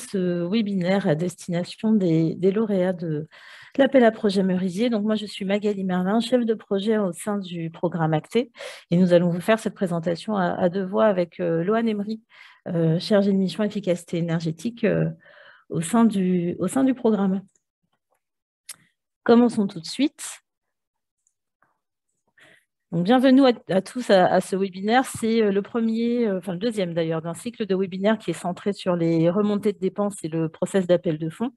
ce webinaire à destination des lauréats de l'appel à projet Merisier. Donc moi, je suis Magali Merlin, chef de projet au sein du programme Acté. Et nous allons vous faire cette présentation à deux voix avec Loane Emery, chargée de mission efficacité énergétique au sein du programme. Commençons tout de suite. Donc, bienvenue à tous à ce webinaire. C'est le premier, enfin le deuxième d'ailleurs, d'un cycle de webinaires qui est centré sur les remontées de dépenses et le process d'appel de fonds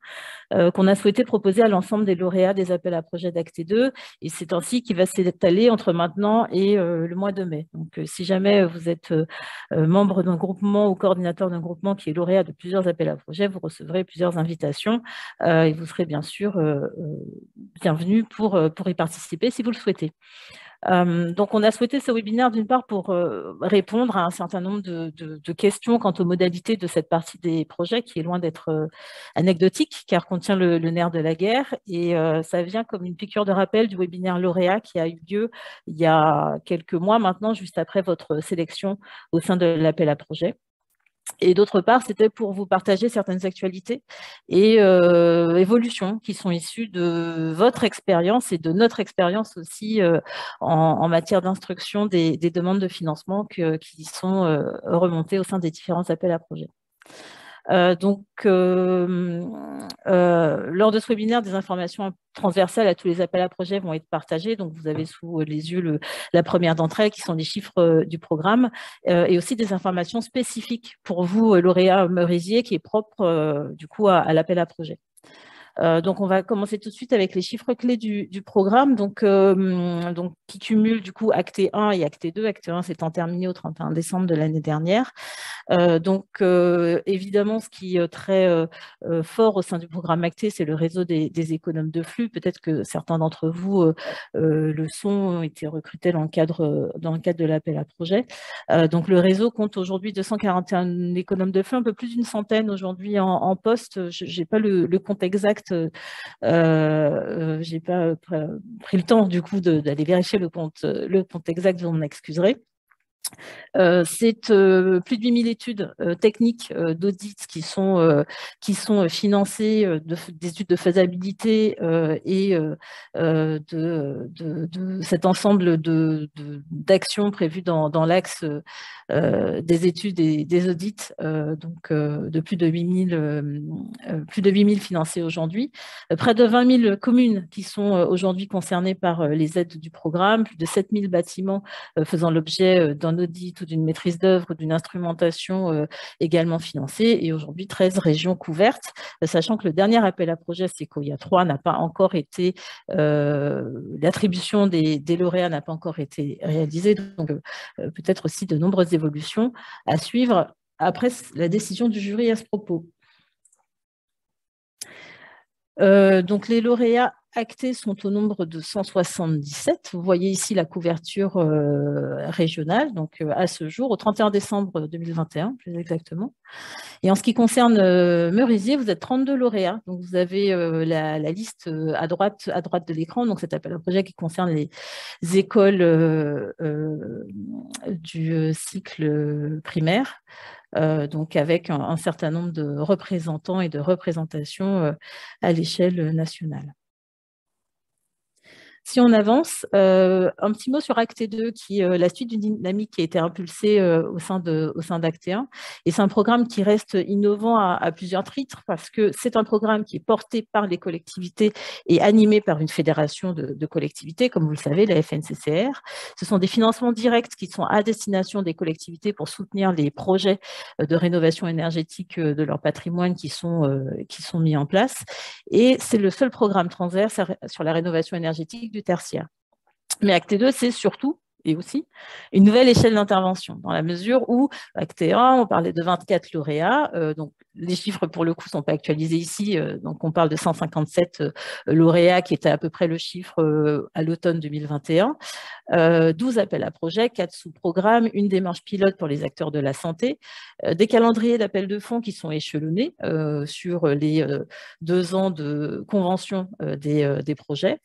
qu'on a souhaité proposer à l'ensemble des lauréats des appels à projets d'Acté 2. Et c'est ainsi qu'il va s'étaler entre maintenant et le mois de mai. Donc, si jamais vous êtes membre d'un groupement ou coordinateur d'un groupement qui est lauréat de plusieurs appels à projets, vous recevrez plusieurs invitations et vous serez bien sûr bienvenue pour y participer si vous le souhaitez. Donc, on a souhaité ce webinaire d'une part pour répondre à un certain nombre de questions quant aux modalités de cette partie des projets qui est loin d'être anecdotique car contient le nerf de la guerre et ça vient comme une piqûre de rappel du webinaire lauréat qui a eu lieu il y a quelques mois maintenant, juste après votre sélection au sein de l'appel à projet. Et d'autre part, c'était pour vous partager certaines actualités et évolutions qui sont issues de votre expérience et de notre expérience aussi en matière d'instruction des demandes de financement qui sont remontées au sein des différents appels à projets. Lors de ce webinaire, des informations transversales à tous les appels à projets vont être partagées. Donc, vous avez sous les yeux la première d'entre elles, qui sont les chiffres du programme, et aussi des informations spécifiques pour vous, lauréat Merisier, qui est propre du coup à l'appel à projet. Donc, on va commencer tout de suite avec les chiffres clés du programme, donc, qui cumulent du coup Acté 1 et Acté 2. Acté 1 s'étant terminé au 31 décembre de l'année dernière. Évidemment, ce qui est très fort au sein du programme Acté, c'est le réseau des économes de flux. Peut-être que certains d'entre vous le sont, ont été recrutés dans le cadre de l'appel à projet. Donc, le réseau compte aujourd'hui 241 économes de flux, un peu plus d'une centaine aujourd'hui en poste. Je n'ai pas le compte exact. Je n'ai pas pris le temps du coup d'aller vérifier le compte exact, vous m'en excuserez. C'est plus de 8000 études techniques d'audit qui sont financées d'études de faisabilité et de cet ensemble d'actions prévues dans l'axe des études et des audits, de plus de 8000 financés aujourd'hui. Près de 20 000 communes qui sont aujourd'hui concernées par les aides du programme, plus de 7000 bâtiments faisant l'objet d'un audit ou d'une maîtrise d'œuvre ou d'une instrumentation également financée, et aujourd'hui 13 régions couvertes, sachant que le dernier appel à projet Sequoia 3 n'a pas encore été, l'attribution des lauréats n'a pas encore été réalisée, donc peut-être aussi de nombreuses évolutions à suivre après la décision du jury à ce propos. Donc les lauréats Acté sont au nombre de 177. Vous voyez ici la couverture régionale, donc à ce jour, au 31 décembre 2021, plus exactement. Et en ce qui concerne Merisier, vous êtes 32 lauréats. Donc vous avez la liste à droite de l'écran, donc cet appel à projet qui concerne les écoles du cycle primaire. Donc avec un certain nombre de représentants et de représentations à l'échelle nationale. Si on avance, un petit mot sur Acté 2, qui est la suite d'une dynamique qui a été impulsée au sein d'Acté 1. Et c'est un programme qui reste innovant à plusieurs titres, parce que c'est un programme qui est porté par les collectivités et animé par une fédération de collectivités, comme vous le savez, la FNCCR. Ce sont des financements directs qui sont à destination des collectivités pour soutenir les projets de rénovation énergétique de leur patrimoine qui sont mis en place. Et c'est le seul programme transverse sur la rénovation énergétique du tertiaire. Mais Acté 2, c'est surtout et aussi une nouvelle échelle d'intervention, dans la mesure où Acté 1, on parlait de 24 lauréats, donc les chiffres pour le coup ne sont pas actualisés ici, donc on parle de 157 lauréats qui étaient à peu près le chiffre à l'automne 2021, 12 appels à projets, 4 sous-programmes, une démarche pilote pour les acteurs de la santé, des calendriers d'appels de fonds qui sont échelonnés sur les 2 ans de convention des projets,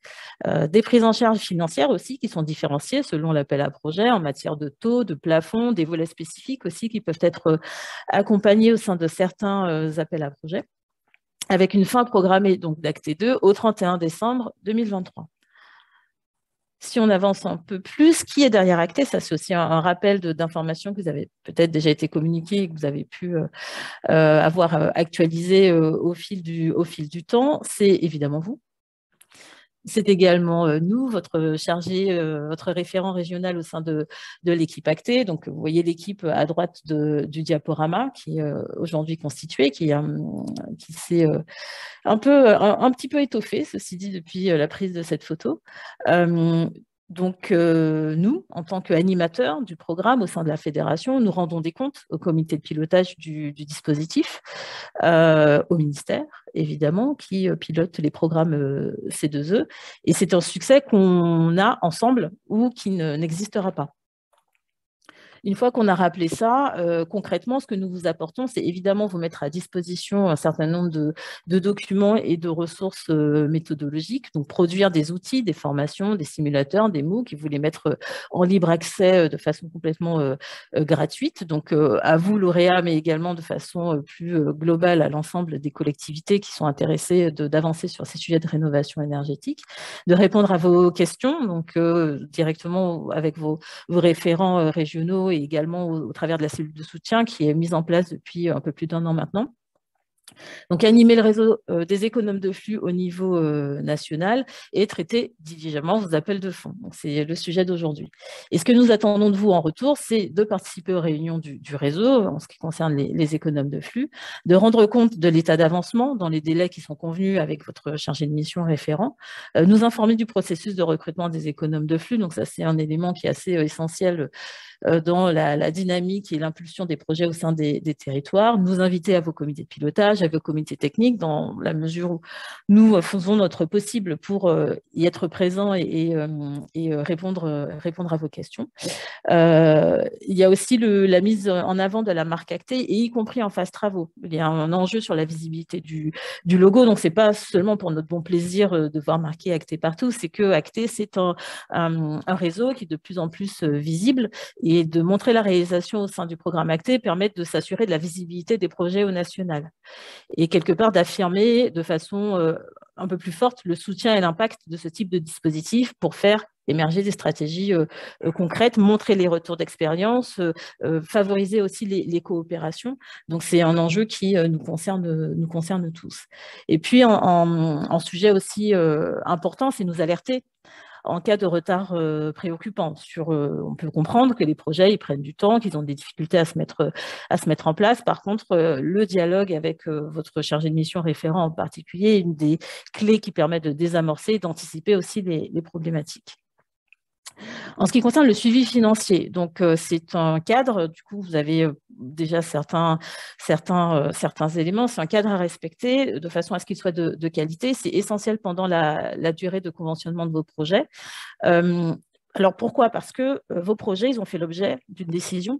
des prises en charge financières aussi qui sont différenciées selon l'appel à projet en matière de taux, de plafond, des volets spécifiques aussi qui peuvent être accompagnés au sein de certains prochains appels à projets, avec une fin programmée d'Acté 2 au 31 décembre 2023. Si on avance un peu plus, qui est derrière Acté? Ça, c'est aussi un rappel d'informations que vous avez peut-être déjà été communiquées et que vous avez pu avoir actualisé au fil du temps. C'est évidemment vous. C'est également nous, votre chargé, votre référent régional au sein de l'équipe Acté. Donc, vous voyez l'équipe à droite du diaporama qui est aujourd'hui constituée, qui s'est un petit peu étoffée, ceci dit, depuis la prise de cette photo. Donc, nous, en tant qu'animateurs du programme au sein de la fédération, nous rendons des comptes au comité de pilotage du dispositif, au ministère, évidemment, qui pilote les programmes C2E. Et c'est un succès qu'on a ensemble ou qui n'existera pas. Une fois qu'on a rappelé ça, concrètement, ce que nous vous apportons, c'est évidemment vous mettre à disposition un certain nombre de documents et de ressources méthodologiques, donc produire des outils, des formations, des simulateurs, des MOOC, et vous les mettre en libre accès de façon complètement gratuite, donc à vous, lauréats, mais également de façon plus globale à l'ensemble des collectivités qui sont intéressées d'avancer sur ces sujets de rénovation énergétique, de répondre à vos questions, donc directement avec vos référents régionaux et également au travers de la cellule de soutien qui est mise en place depuis un peu plus d'1 an maintenant. Donc, animer le réseau des économes de flux au niveau national et traiter diligemment vos appels de fonds. C'est le sujet d'aujourd'hui. Et ce que nous attendons de vous en retour, c'est de participer aux réunions du réseau en ce qui concerne les économes de flux, de rendre compte de l'état d'avancement dans les délais qui sont convenus avec votre chargé de mission référent, nous informer du processus de recrutement des économes de flux. Donc, ça, c'est un élément qui est assez essentiel dans la dynamique et l'impulsion des projets au sein des territoires, nous inviter à vos comités de pilotage, à vos comités techniques, dans la mesure où nous faisons notre possible pour y être présents et répondre à vos questions. Il y a aussi la mise en avant de la marque Acté, et y compris en phase travaux. Il y a un enjeu sur la visibilité du logo, donc ce n'est pas seulement pour notre bon plaisir de voir marqué Acté partout, c'est que Acté, c'est un réseau qui est de plus en plus visible, et de montrer la réalisation au sein du programme Acté permet de s'assurer de la visibilité des projets au national. Et quelque part d'affirmer de façon un peu plus forte le soutien et l'impact de ce type de dispositif pour faire émerger des stratégies concrètes, montrer les retours d'expérience, favoriser aussi les coopérations. Donc, c'est un enjeu qui nous concerne tous. Et puis, en sujet aussi important, c'est nous alerter en cas de retard préoccupant. On peut comprendre que les projets ils prennent du temps, qu'ils ont des difficultés à se mettre en place. Par contre, le dialogue avec votre chargé de mission référent en particulier est une des clés qui permet de désamorcer et d'anticiper aussi les problématiques. En ce qui concerne le suivi financier, donc c'est un cadre, du coup vous avez déjà certains éléments, c'est un cadre à respecter de façon à ce qu'il soit de qualité. C'est essentiel pendant la durée de conventionnement de vos projets. Alors pourquoi? Parce que vos projets, ils ont fait l'objet d'une décision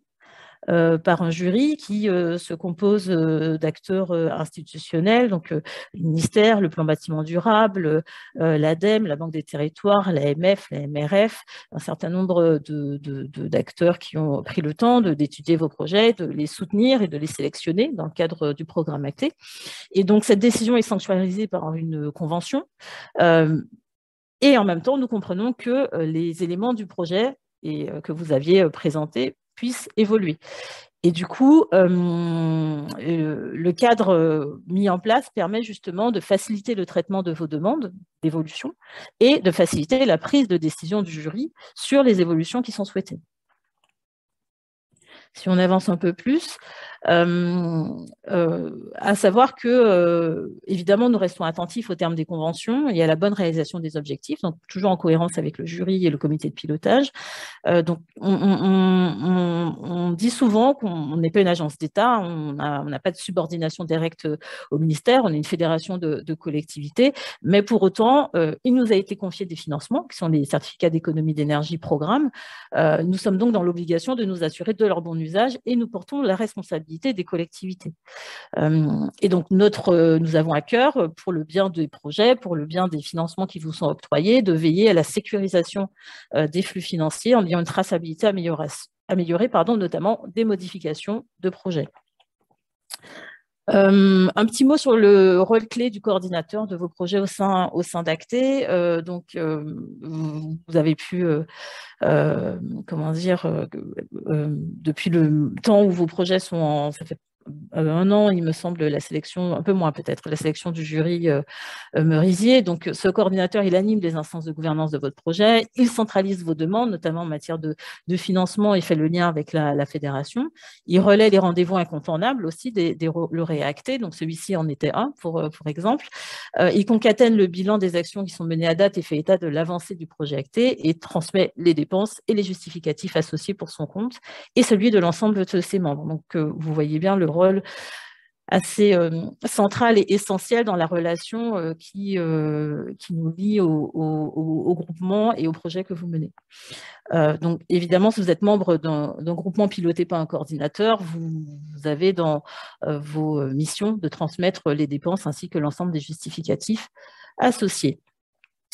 par un jury qui se compose d'acteurs institutionnels, donc le ministère, le plan bâtiment durable, l'ADEME, la Banque des territoires, l'AMF, la MRF, un certain nombre d'acteurs qui ont pris le temps d'étudier vos projets, de les soutenir et de les sélectionner dans le cadre du programme Acté. Et donc, cette décision est sanctuarisée par une convention. Et en même temps, nous comprenons que les éléments du projet que vous aviez présentés puissent évoluer. Et du coup, le cadre mis en place permet justement de faciliter le traitement de vos demandes d'évolution et de faciliter la prise de décision du jury sur les évolutions qui sont souhaitées. Si on avance un peu plus, à savoir que, évidemment, nous restons attentifs au terme des conventions et à la bonne réalisation des objectifs, donc toujours en cohérence avec le jury et le comité de pilotage. Donc, on dit souvent qu'on n'est pas une agence d'État, on n'a pas de subordination directe au ministère, on est une fédération de collectivités, mais pour autant, il nous a été confié des financements, qui sont les certificats d'économie d'énergie programme. Nous sommes donc dans l'obligation de nous assurer de leur bon usage et nous portons la responsabilité des collectivités. Et donc, nous avons à cœur, pour le bien des projets, pour le bien des financements qui vous sont octroyés, de veiller à la sécurisation des flux financiers en ayant une traçabilité améliorée, notamment des modifications de projets. Un petit mot sur le rôle clé du coordinateur de vos projets au sein d'Acte. Vous avez pu, comment dire, depuis le temps où vos projets sont ça fait 1 an, il me semble, la sélection, un peu moins peut-être, la sélection du jury Merisier. Donc, ce coordinateur, il anime les instances de gouvernance de votre projet, il centralise vos demandes, notamment en matière de financement, et fait le lien avec la fédération. Il relaie les rendez-vous incontournables aussi des lauréats actés, donc celui-ci en était un, pour exemple. Il concatène le bilan des actions qui sont menées à date et fait état de l'avancée du projet acté et transmet les dépenses et les justificatifs associés pour son compte et celui de l'ensemble de ses membres. Donc, vous voyez bien le rôle assez central et essentiel dans la relation qui nous lie au groupement et au projet que vous menez. Donc, évidemment, si vous êtes membre d'un groupement piloté par un coordinateur, vous avez dans vos missions de transmettre les dépenses ainsi que l'ensemble des justificatifs associés.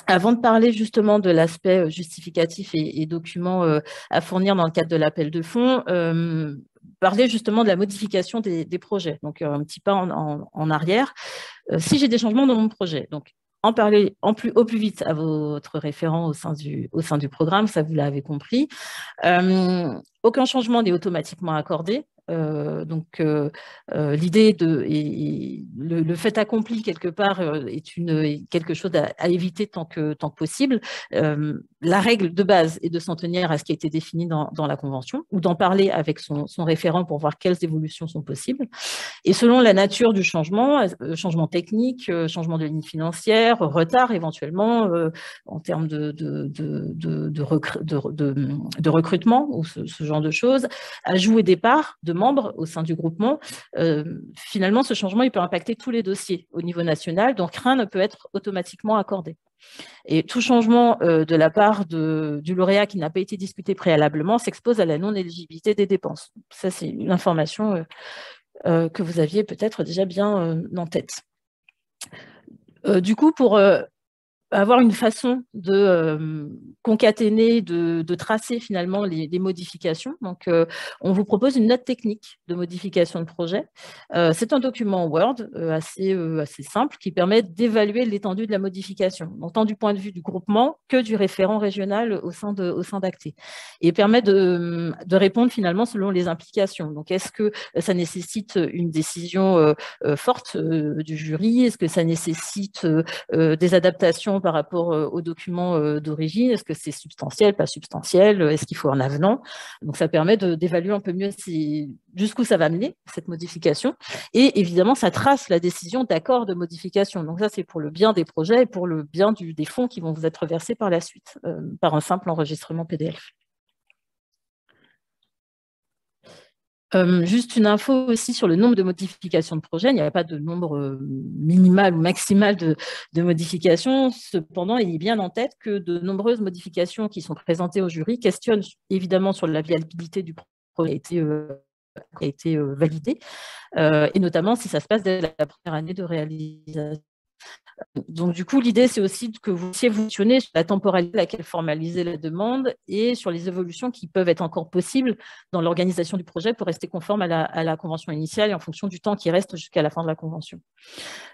Avant de parler justement de l'aspect justificatif et documents à fournir dans le cadre de l'appel de fonds, parler justement de la modification des projets. Donc, un petit pas en arrière. Si j'ai des changements dans mon projet, donc en parler au plus vite à votre référent au sein du programme, ça vous l'avez compris. Aucun changement n'est automatiquement accordé. L'idée le fait accompli quelque part est quelque chose à éviter tant que possible. La règle de base est de s'en tenir à ce qui a été défini dans la convention ou d'en parler avec son référent pour voir quelles évolutions sont possibles. Et selon la nature du changement, changement technique, changement de ligne financière, retard éventuellement en termes de recrutement ou ce genre de choses, ajout et départ de membres au sein du groupement, finalement, ce changement il peut impacter tous les dossiers au niveau national, donc rien ne peut être automatiquement accordé. Et tout changement de la part du lauréat qui n'a pas été discuté préalablement s'expose à la non-éligibilité des dépenses. Ça, c'est une information que vous aviez peut-être déjà bien en tête. Du coup, pour avoir une façon de concaténer, de tracer finalement les modifications. Donc, on vous propose une note technique de modification de projet. C'est un document Word assez simple qui permet d'évaluer l'étendue de la modification, tant du point de vue du groupement que du référent régional au sein d'Acte. Et permet de répondre finalement selon les implications. Donc, est-ce que ça nécessite une décision forte du jury? Est-ce que ça nécessite des adaptations par rapport aux documents d'origine? Est-ce que c'est substantiel, pas substantiel? Est-ce qu'il faut un avenant? Donc, ça permet d'évaluer un peu mieux jusqu'où ça va mener, cette modification. Et évidemment, ça trace la décision d'accord de modification. Donc, ça, c'est pour le bien des projets et pour le bien des fonds qui vont vous être versés par la suite, par un simple enregistrement PDF. Juste une info aussi sur le nombre de modifications de projet. Il n'y a pas de nombre minimal ou maximal de modifications. Cependant, il est bien en tête que de nombreuses modifications qui sont présentées au jury questionnent évidemment sur la viabilité du projet qui a été validé, et notamment si ça se passe dès la première année de réalisation. Donc, du coup, l'idée, c'est aussi que vous puissiez vous questionner sur la temporalité à laquelle formaliser la demande et sur les évolutions qui peuvent être encore possibles dans l'organisation du projet pour rester conforme à la convention initiale et en fonction du temps qui reste jusqu'à la fin de la convention.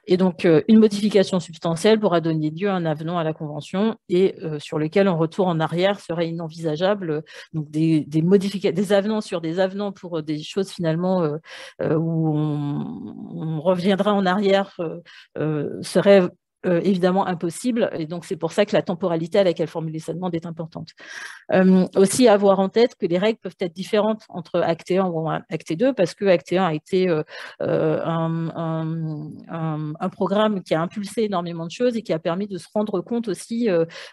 Et donc, une modification substantielle pourra donner lieu à un avenant à la convention et sur lequel un retour en arrière serait inenvisageable. Donc, des avenants sur des avenants pour des choses finalement où on reviendra en arrière serait évidemment impossible. Et donc, c'est pour ça que la temporalité à laquelle formuler sa demande est importante. Aussi, avoir en tête que les règles peuvent être différentes entre Acte 1 ou Acte 2, parce que Acte 1 a été un programme qui a impulsé énormément de choses et qui a permis de se rendre compte aussi,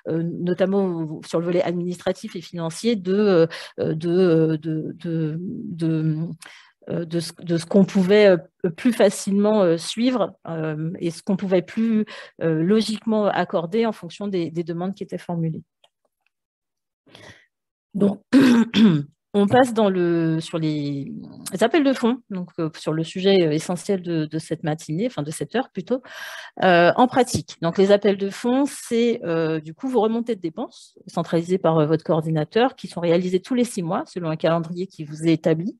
notamment sur le volet administratif et financier, de ce qu'on pouvait plus facilement suivre et ce qu'on pouvait plus logiquement accorder en fonction des demandes qui étaient formulées. Donc, on passe sur les appels de fonds, donc sur le sujet essentiel de cette matinée, enfin de cette heure plutôt, en pratique. Donc, les appels de fonds, c'est du coup vos remontées de dépenses centralisées par votre coordinateur qui sont réalisées tous les 6 mois selon un calendrier qui vous est établi.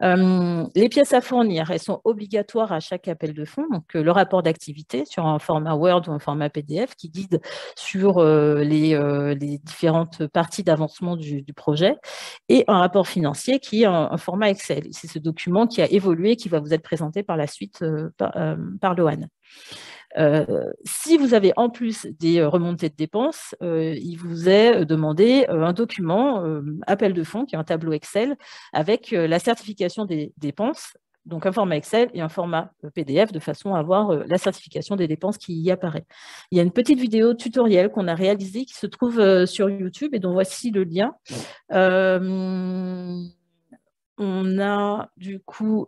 Les pièces à fournir, elles sont obligatoires à chaque appel de fonds. Donc, le rapport d'activité sur un format Word ou un format PDF qui guide sur les différentes parties d'avancement du projet, et un rapport financier qui est un format Excel. C'est ce document qui a évolué, qui va vous être présenté par la suite par Loan. Si vous avez en plus des remontées de dépenses, il vous est demandé un document, appel de fonds, qui est un tableau Excel, avec la certification des dépenses, donc un format Excel et un format PDF, de façon à avoir la certification des dépenses qui y apparaît. Il y a une petite vidéo tutoriel qu'on a réalisée qui se trouve sur YouTube et dont voici le lien. On a du coup,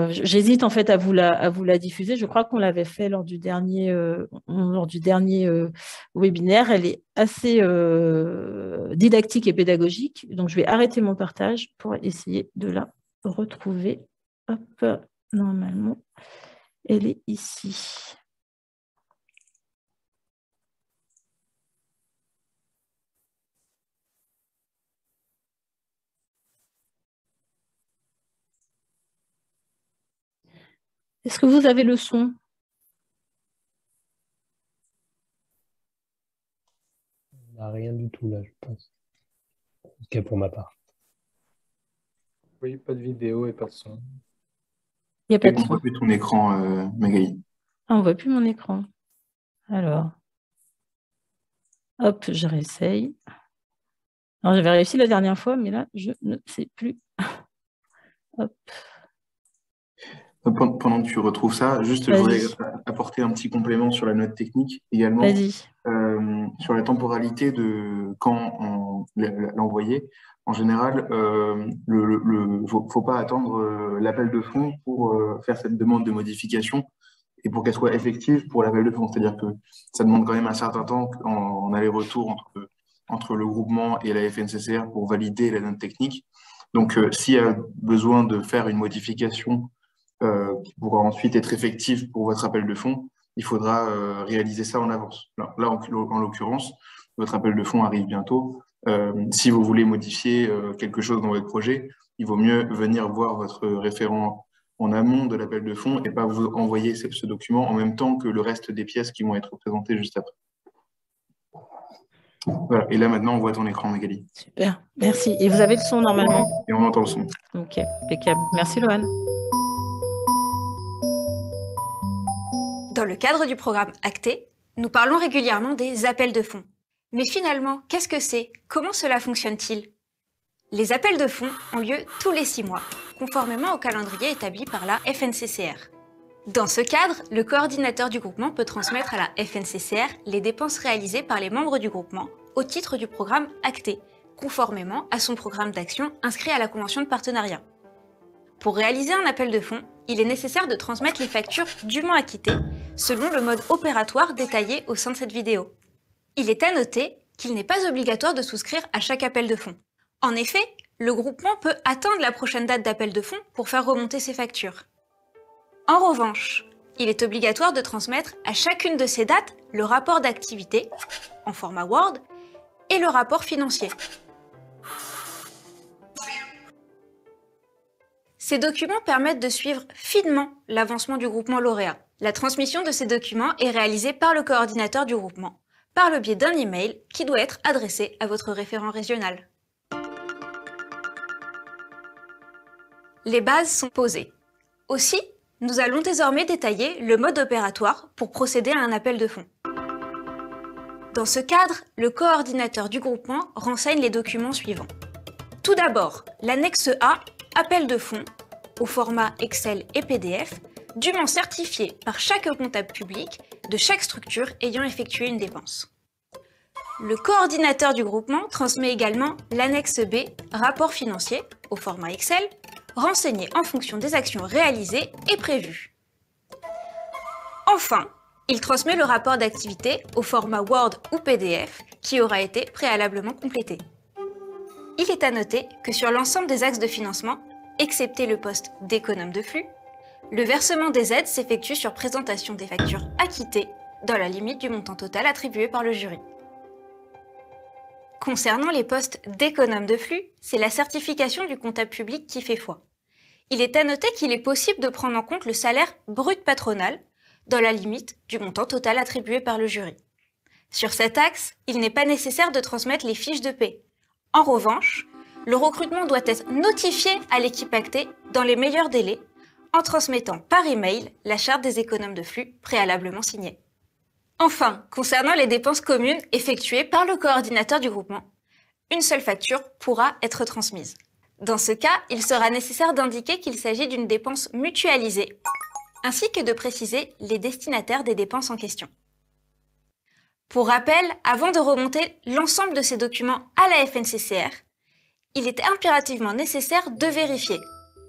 j'hésite en fait à vous la diffuser. Je crois qu'on l'avait fait lors du dernier webinaire. Elle est assez didactique et pédagogique. Donc, je vais arrêter mon partage pour essayer de la retrouver. Hop, normalement, elle est ici. Est-ce que vous avez le son? Rien du tout là, je pense. En tout cas pour ma part. Oui, pas de vidéo et pas de son. Il n'y a pas Et de on son. voit plus ton écran, Magali. Ah, on ne voit plus mon écran. Alors, hop, je réessaye. Alors, j'avais réussi la dernière fois, mais là, je ne sais plus. Hop. Pendant que tu retrouves ça, juste je voudrais apporter un petit complément sur la note technique également. Vas-y. Sur la temporalité de quand on l'a envoyé. En général, faut pas attendre l'appel de fonds pour faire cette demande de modification et pour qu'elle soit effective pour l'appel de fonds. C'est-à-dire que ça demande quand même un certain temps en aller-retour entre le groupement et la FNCCR pour valider la note technique. Donc, s'il y a besoin de faire une modification qui pourra ensuite être effective pour votre appel de fonds, il faudra réaliser ça en avance. Là, en l'occurrence, votre appel de fonds arrive bientôt. Si vous voulez modifier quelque chose dans votre projet, il vaut mieux venir voir votre référent en amont de l'appel de fonds et pas vous envoyer ce document en même temps que le reste des pièces qui vont être présentées juste après. Voilà. Et là, maintenant, on voit ton écran, Magali. Super, merci. Et vous avez le son normalement? Et on entend le son. Ok, impeccable. Merci, Loane. Dans le cadre du programme Acté, nous parlons régulièrement des appels de fonds. Mais finalement, qu'est-ce que c'est? Comment cela fonctionne-t-il? Les appels de fonds ont lieu tous les 6 mois, conformément au calendrier établi par la FNCCR. Dans ce cadre, le coordinateur du groupement peut transmettre à la FNCCR les dépenses réalisées par les membres du groupement au titre du programme Acté, conformément à son programme d'action inscrit à la convention de partenariat. Pour réaliser un appel de fonds, il est nécessaire de transmettre les factures dûment acquittées selon le mode opératoire détaillé au sein de cette vidéo. Il est à noter qu'il n'est pas obligatoire de souscrire à chaque appel de fonds. En effet, le groupement peut attendre la prochaine date d'appel de fonds pour faire remonter ses factures. En revanche, il est obligatoire de transmettre à chacune de ces dates le rapport d'activité, en format Word, et le rapport financier. Ces documents permettent de suivre finement l'avancement du groupement lauréat. La transmission de ces documents est réalisée par le coordinateur du groupement, par le biais d'un email qui doit être adressé à votre référent régional. Les bases sont posées. Aussi, nous allons désormais détailler le mode opératoire pour procéder à un appel de fonds. Dans ce cadre, le coordinateur du groupement renseigne les documents suivants. Tout d'abord, l'annexe A, appel de fonds, au format Excel et PDF, dûment certifié par chaque comptable public de chaque structure ayant effectué une dépense. Le coordinateur du groupement transmet également l'annexe B, rapport financier, au format Excel, renseigné en fonction des actions réalisées et prévues. Enfin, il transmet le rapport d'activité au format Word ou PDF qui aura été préalablement complété. Il est à noter que sur l'ensemble des axes de financement, excepté le poste d'économe de flux, le versement des aides s'effectue sur présentation des factures acquittées dans la limite du montant total attribué par le jury. Concernant les postes d'économe de flux, c'est la certification du comptable public qui fait foi. Il est à noter qu'il est possible de prendre en compte le salaire brut patronal dans la limite du montant total attribué par le jury. Sur cet axe, il n'est pas nécessaire de transmettre les fiches de paie. En revanche, le recrutement doit être notifié à l'équipe actée dans les meilleurs délais en transmettant par email la charte des économes de flux préalablement signée. Enfin, concernant les dépenses communes effectuées par le coordinateur du groupement, une seule facture pourra être transmise. Dans ce cas, il sera nécessaire d'indiquer qu'il s'agit d'une dépense mutualisée, ainsi que de préciser les destinataires des dépenses en question. Pour rappel, avant de remonter l'ensemble de ces documents à la FNCCR, il est impérativement nécessaire de vérifier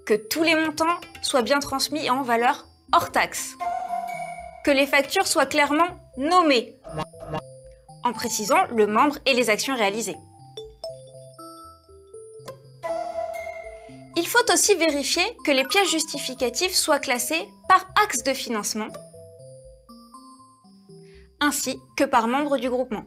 que tous les montants soient bien transmis en valeur hors taxe, que les factures soient clairement nommées, en précisant le membre et les actions réalisées. Il faut aussi vérifier que les pièces justificatives soient classées par axe de financement, ainsi que par membre du groupement.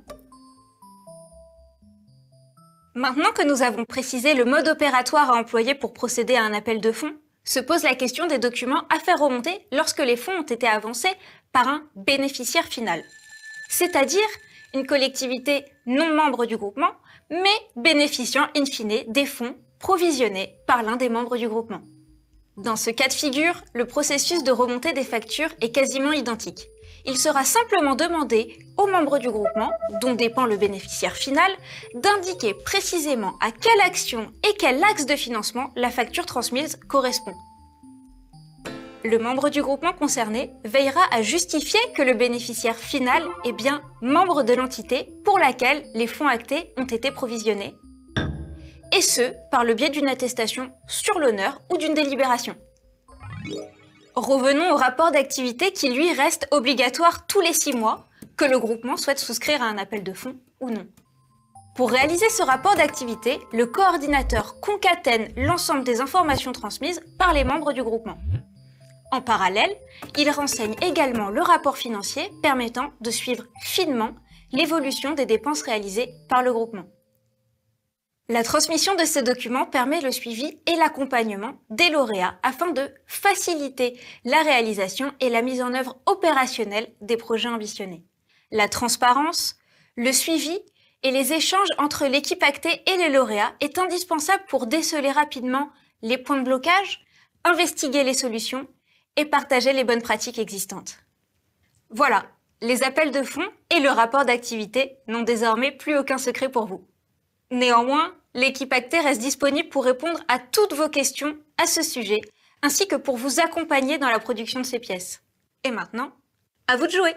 Maintenant que nous avons précisé le mode opératoire à employer pour procéder à un appel de fonds, se pose la question des documents à faire remonter lorsque les fonds ont été avancés par un bénéficiaire final, c'est-à-dire une collectivité non membre du groupement, mais bénéficiant in fine des fonds provisionnés par l'un des membres du groupement. Dans ce cas de figure, le processus de remontée des factures est quasiment identique. Il sera simplement demandé aux membres du groupement, dont dépend le bénéficiaire final, d'indiquer précisément à quelle action et quel axe de financement la facture transmise correspond. Le membre du groupement concerné veillera à justifier que le bénéficiaire final est bien membre de l'entité pour laquelle les fonds actés ont été provisionnés, et ce, par le biais d'une attestation sur l'honneur ou d'une délibération. Revenons au rapport d'activité qui, lui, reste obligatoire tous les 6 mois, que le groupement souhaite souscrire à un appel de fonds ou non. Pour réaliser ce rapport d'activité, le coordinateur concatène l'ensemble des informations transmises par les membres du groupement. En parallèle, il renseigne également le rapport financier permettant de suivre finement l'évolution des dépenses réalisées par le groupement. La transmission de ces documents permet le suivi et l'accompagnement des lauréats afin de faciliter la réalisation et la mise en œuvre opérationnelle des projets ambitionnés. La transparence, le suivi et les échanges entre l'équipe actée et les lauréats est indispensable pour déceler rapidement les points de blocage, investiguer les solutions et partager les bonnes pratiques existantes. Voilà, les appels de fonds et le rapport d'activité n'ont désormais plus aucun secret pour vous. Néanmoins, l'équipe actée reste disponible pour répondre à toutes vos questions à ce sujet, ainsi que pour vous accompagner dans la production de ces pièces. Et maintenant, à vous de jouer!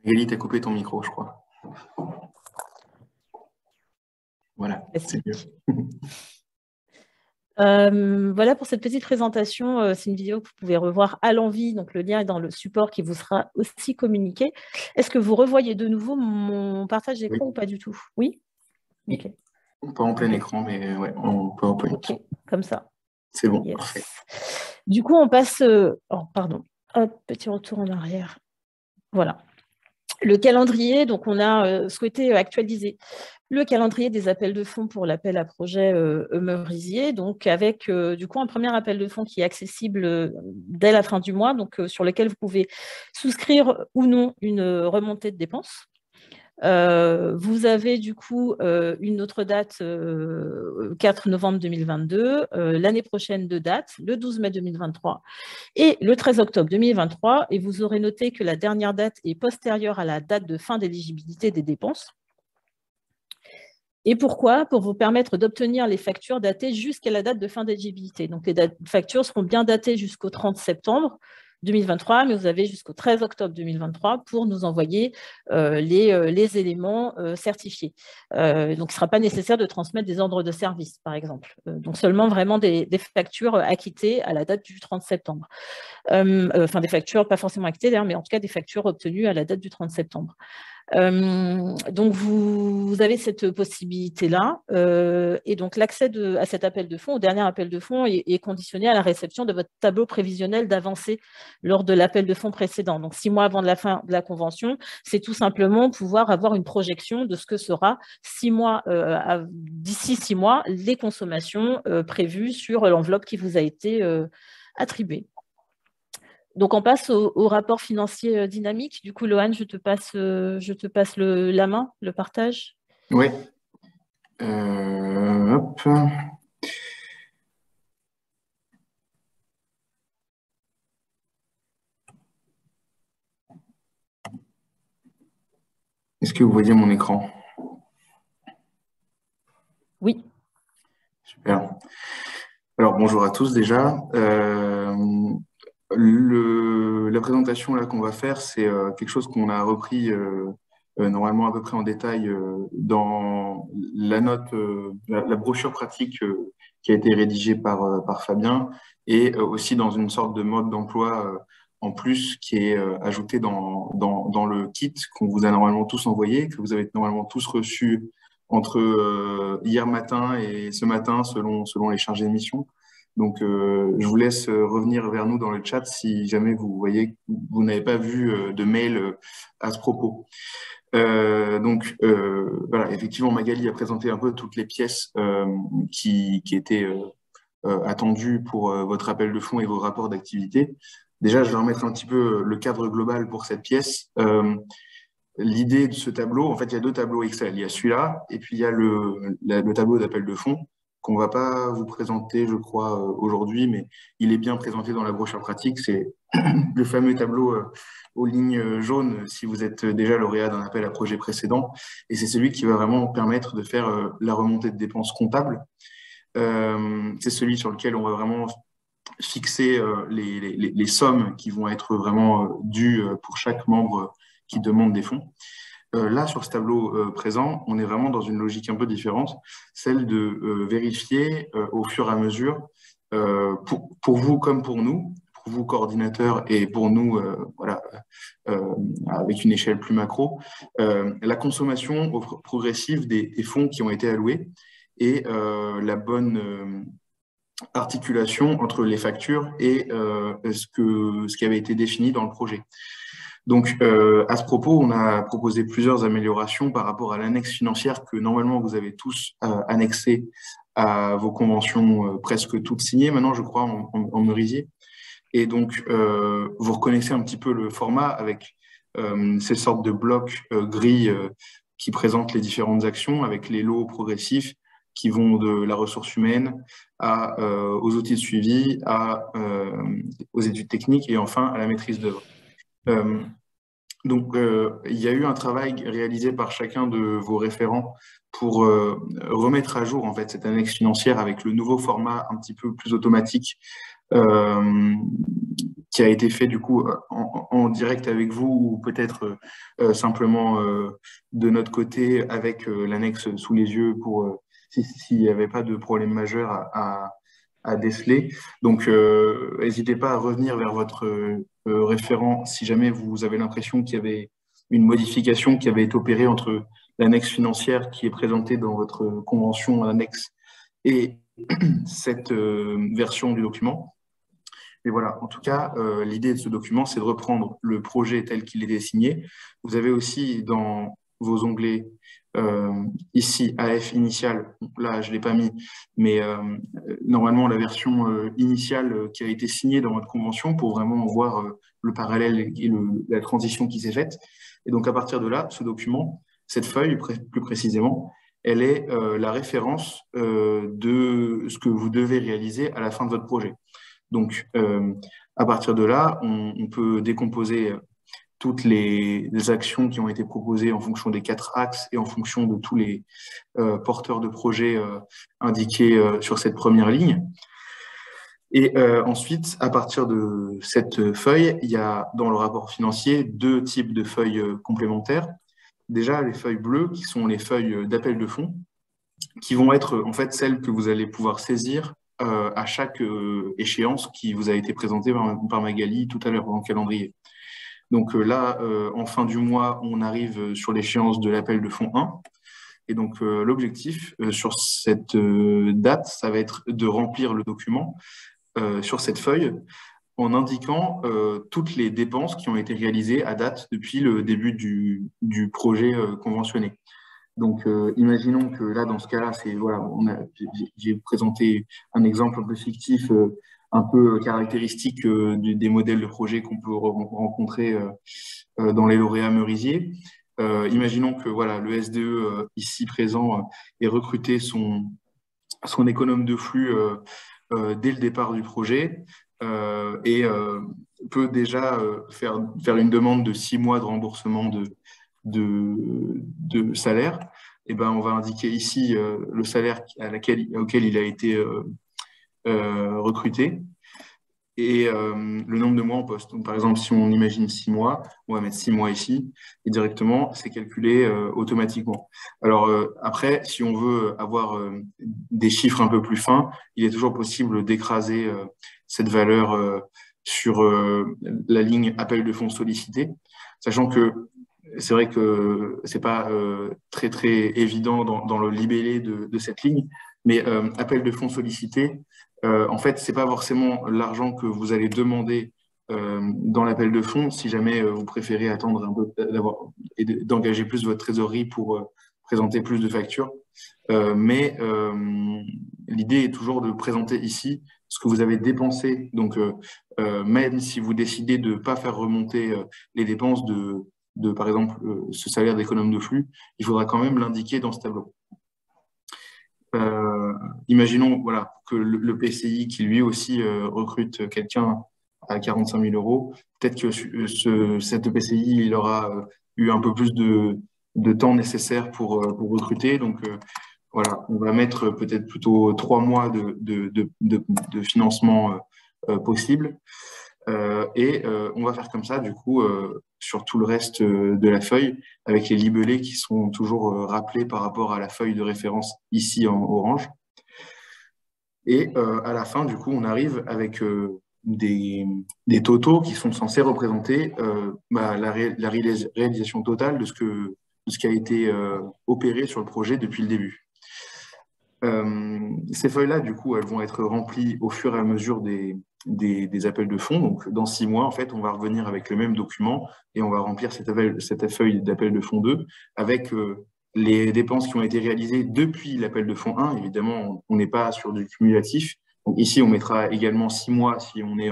Magali, t'as coupé ton micro, je crois. Voilà, c'est mieux. Voilà pour cette petite présentation. C'est une vidéo que vous pouvez revoir à l'envi. Donc, le lien est dans le support qui vous sera aussi communiqué. Est-ce que vous revoyez de nouveau mon partage d'écran ou pas du tout? Oui. Ok. Pas en plein écran, mais ouais, en PowerPoint. Okay. Comme ça. C'est bon, yes. Parfait. Du coup, on passe... Oh, pardon. Hop, petit retour en arrière. Voilà. Le calendrier, donc on a souhaité actualiser le calendrier des appels de fonds pour l'appel à projet Meurisier, donc avec du coup un premier appel de fonds qui est accessible dès la fin du mois, donc sur lequel vous pouvez souscrire ou non une remontée de dépenses. Vous avez du coup une autre date, 4 novembre 2022, l'année prochaine 2 dates, le 12 mai 2023 et le 13 octobre 2023. Et vous aurez noté que la dernière date est postérieure à la date de fin d'éligibilité des dépenses. Et pourquoi? Pour vous permettre d'obtenir les factures datées jusqu'à la date de fin d'éligibilité. Donc, les factures seront bien datées jusqu'au 30 septembre 2023, mais vous avez jusqu'au 13 octobre 2023 pour nous envoyer les éléments certifiés. Donc, il ne sera pas nécessaire de transmettre des ordres de service, par exemple. Donc, seulement vraiment des factures acquittées à la date du 30 septembre. Enfin, des factures pas forcément acquittées, d'ailleurs, mais en tout cas des factures obtenues à la date du 30 septembre. Donc, vous avez cette possibilité-là. Et donc, l'accès à cet appel de fonds, au dernier appel de fonds, est conditionné à la réception de votre tableau prévisionnel d'avancée lors de l'appel de fonds précédent. Donc, 6 mois avant la fin de la convention, c'est tout simplement pouvoir avoir une projection de ce que sera d'ici 6 mois, les consommations prévues sur l'enveloppe qui vous a été attribuée. Donc, on passe au rapport financier dynamique. Du coup, Lohan, je te passe la main, le partage. Oui. Hop. Est-ce que vous voyez mon écran? Oui. Super. Alors, bonjour à tous déjà. La présentation là qu'on va faire, c'est quelque chose qu'on a repris normalement à peu près en détail dans la note, la brochure pratique qui a été rédigée par Fabien, et aussi dans une sorte de mode d'emploi en plus qui est ajouté dans le kit qu'on vous a normalement tous envoyé, que vous avez normalement tous reçu entre hier matin et ce matin selon les chargés de mission. Donc, je vous laisse revenir vers nous dans le chat si jamais vous voyez que vous n'avez pas vu de mail à ce propos. Voilà, effectivement, Magali a présenté un peu toutes les pièces qui étaient attendues pour votre appel de fonds et vos rapports d'activité. Déjà, je vais remettre un petit peu le cadre global pour cette pièce. L'idée de ce tableau, en fait, il y a 2 tableaux Excel. Il y a celui-là et puis il y a le tableau d'appel de fonds qu'on ne va pas vous présenter, je crois, aujourd'hui, mais il est bien présenté dans la brochure pratique. C'est le fameux tableau aux lignes jaunes si vous êtes déjà lauréat d'un appel à projet précédent. Et c'est celui qui va vraiment permettre de faire la remontée de dépenses comptables. C'est celui sur lequel on va vraiment fixer les sommes qui vont être vraiment dues pour chaque membre qui demande des fonds. Là, sur ce tableau présent, on est vraiment dans une logique un peu différente, celle de vérifier au fur et à mesure, pour vous comme pour nous, pour vous coordinateurs et pour nous, voilà, avec une échelle plus macro, la consommation progressive des fonds qui ont été alloués et la bonne articulation entre les factures et ce qui avait été défini dans le projet. Donc, à ce propos, on a proposé plusieurs améliorations par rapport à l'annexe financière que normalement vous avez tous annexée à vos conventions presque toutes signées maintenant, je crois, en merisier. Et donc, vous reconnaissez un petit peu le format avec ces sortes de blocs gris qui présentent les différentes actions avec les lots progressifs qui vont de la ressource humaine aux outils de suivi, aux études techniques et enfin à la maîtrise d'œuvre. Donc, il y a eu un travail réalisé par chacun de vos référents pour remettre à jour en fait cette annexe financière avec le nouveau format un petit peu plus automatique qui a été fait du coup en direct avec vous ou peut-être simplement de notre côté avec l'annexe sous les yeux pour s'il n'y avait pas de problème majeur à déceler. Donc, n'hésitez pas à revenir vers votre référent si jamais vous avez l'impression qu'il y avait une modification qui avait été opérée entre l'annexe financière qui est présentée dans votre convention annexe et cette version du document. Et voilà, en tout cas, l'idée de ce document, c'est de reprendre le projet tel qu'il était signé. Vous avez aussi dans vos onglets ici, AF initial, là je ne l'ai pas mis, mais normalement la version initiale qui a été signée dans votre convention pour vraiment voir le parallèle et la transition qui s'est faite. Et donc à partir de là, ce document, cette feuille plus précisément, elle est la référence de ce que vous devez réaliser à la fin de votre projet. Donc à partir de là, on peut décomposer toutes les actions qui ont été proposées en fonction des 4 axes et en fonction de tous les porteurs de projets indiqués sur cette première ligne. Et ensuite, à partir de cette feuille, il y a dans le rapport financier 2 types de feuilles complémentaires. Déjà, les feuilles bleues, qui sont les feuilles d'appel de fonds, qui vont être en fait celles que vous allez pouvoir saisir à chaque échéance qui vous a été présentée par Magali tout à l'heure dans le calendrier. Donc là, en fin du mois, on arrive sur l'échéance de l'appel de fonds 1. Et donc, l'objectif sur cette date, ça va être de remplir le document sur cette feuille en indiquant toutes les dépenses qui ont été réalisées à date depuis le début du projet conventionné. Donc, imaginons que là, dans ce cas-là, voilà, j'ai présenté un exemple un peu fictif, un peu caractéristique des modèles de projet qu'on peut rencontrer dans les lauréats Merisier. Imaginons que voilà, le SDE ici présent ait recruté son économe de flux dès le départ du projet et peut déjà faire une demande de 6 mois de remboursement de salaire. Et ben, on va indiquer ici le salaire auquel il a été recruté et le nombre de mois en poste. Donc, par exemple, si on imagine 6 mois, on va mettre 6 mois ici et directement, c'est calculé automatiquement. Alors après, si on veut avoir des chiffres un peu plus fins, il est toujours possible d'écraser cette valeur sur la ligne appel de fonds sollicité, sachant que c'est vrai que c'est pas très évident dans le libellé de cette ligne, mais appel de fonds sollicité, en fait, c'est pas forcément l'argent que vous allez demander dans l'appel de fonds, si jamais vous préférez attendre un peu et d'engager plus votre trésorerie pour présenter plus de factures. Mais l'idée est toujours de présenter ici ce que vous avez dépensé. Donc, même si vous décidez de ne pas faire remonter les dépenses par exemple, ce salaire d'économe de flux, il faudra quand même l'indiquer dans ce tableau. Imaginons voilà, que le PCI qui lui aussi recrute quelqu'un à 45 000 euros, peut-être que cet PCI il aura eu un peu plus de temps nécessaire pour recruter. Donc voilà, on va mettre peut-être plutôt 3 mois de financement possible. Et on va faire comme ça, du coup, sur tout le reste de la feuille, avec les libellés qui sont toujours rappelés par rapport à la feuille de référence ici en orange. Et à la fin, du coup, on arrive avec des totaux qui sont censés représenter la réalisation totale de ce qui a été opéré sur le projet depuis le début. Ces feuilles-là, du coup, elles vont être remplies au fur et à mesure des appels de fonds. Donc, dans 6 mois, en fait, on va revenir avec le même document et on va remplir cette feuille d'appel de fonds 2 avec les dépenses qui ont été réalisées depuis l'appel de fonds 1. Évidemment, on n'est pas sur du cumulatif. Donc, ici, on mettra également 6 mois si on est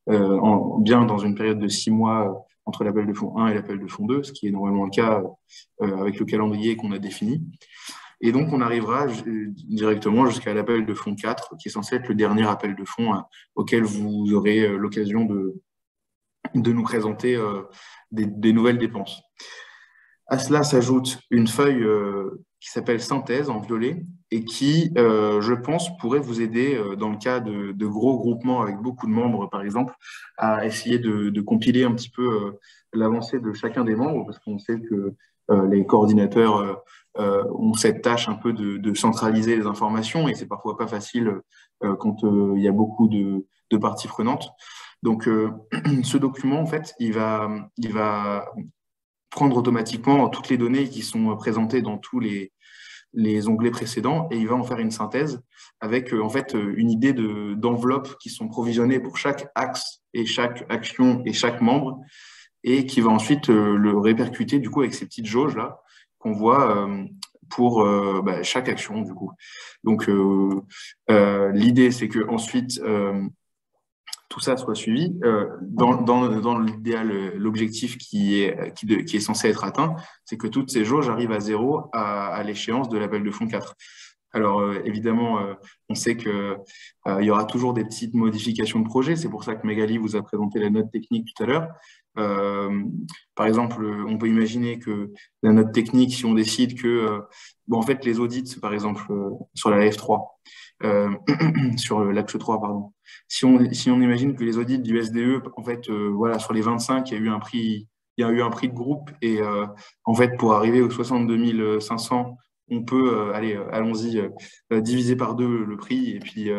bien dans une période de 6 mois entre l'appel de fonds 1 et l'appel de fonds 2, ce qui est normalement le cas avec le calendrier qu'on a défini. Et donc, on arrivera directement jusqu'à l'appel de fonds 4, qui est censé être le dernier appel de fonds auquel vous aurez l'occasion de nous présenter des nouvelles dépenses. À cela s'ajoute une feuille qui s'appelle synthèse en violet et qui, je pense, pourrait vous aider dans le cas de gros groupements avec beaucoup de membres, par exemple, à essayer de compiler un petit peu l'avancée de chacun des membres, parce qu'on sait que les coordinateurs ont cette tâche un peu de centraliser les informations et c'est parfois pas facile quand il y a beaucoup de parties prenantes. Donc, ce document, en fait, il va prendre automatiquement toutes les données qui sont présentées dans tous les onglets précédents et il va en faire une synthèse avec en fait une idée d'enveloppes qui sont provisionnées pour chaque axe et chaque action et chaque membre et qui va ensuite le répercuter du coup avec ces petites jauges là qu'on voit pour chaque action du coup. Donc l'idée c'est que ensuite tout ça soit suivi. Dans l'idéal, l'objectif qui est censé être atteint, c'est que toutes ces jauges arrivent à 0 à l'échéance de l'appel de fonds 4. Alors, évidemment, on sait qu'il y aura toujours des petites modifications de projet. C'est pour ça que Magali vous a présenté la note technique tout à l'heure. Par exemple, on peut imaginer que la note technique, si on décide que, en fait, les audits, par exemple, sur la F3, sur l'axe 3, pardon. Si on imagine que les audits du SDE, en fait, voilà, sur les 25, il y a eu un prix de groupe et en fait, pour arriver aux 62 500, on peut, allons-y, diviser par 2 le prix et puis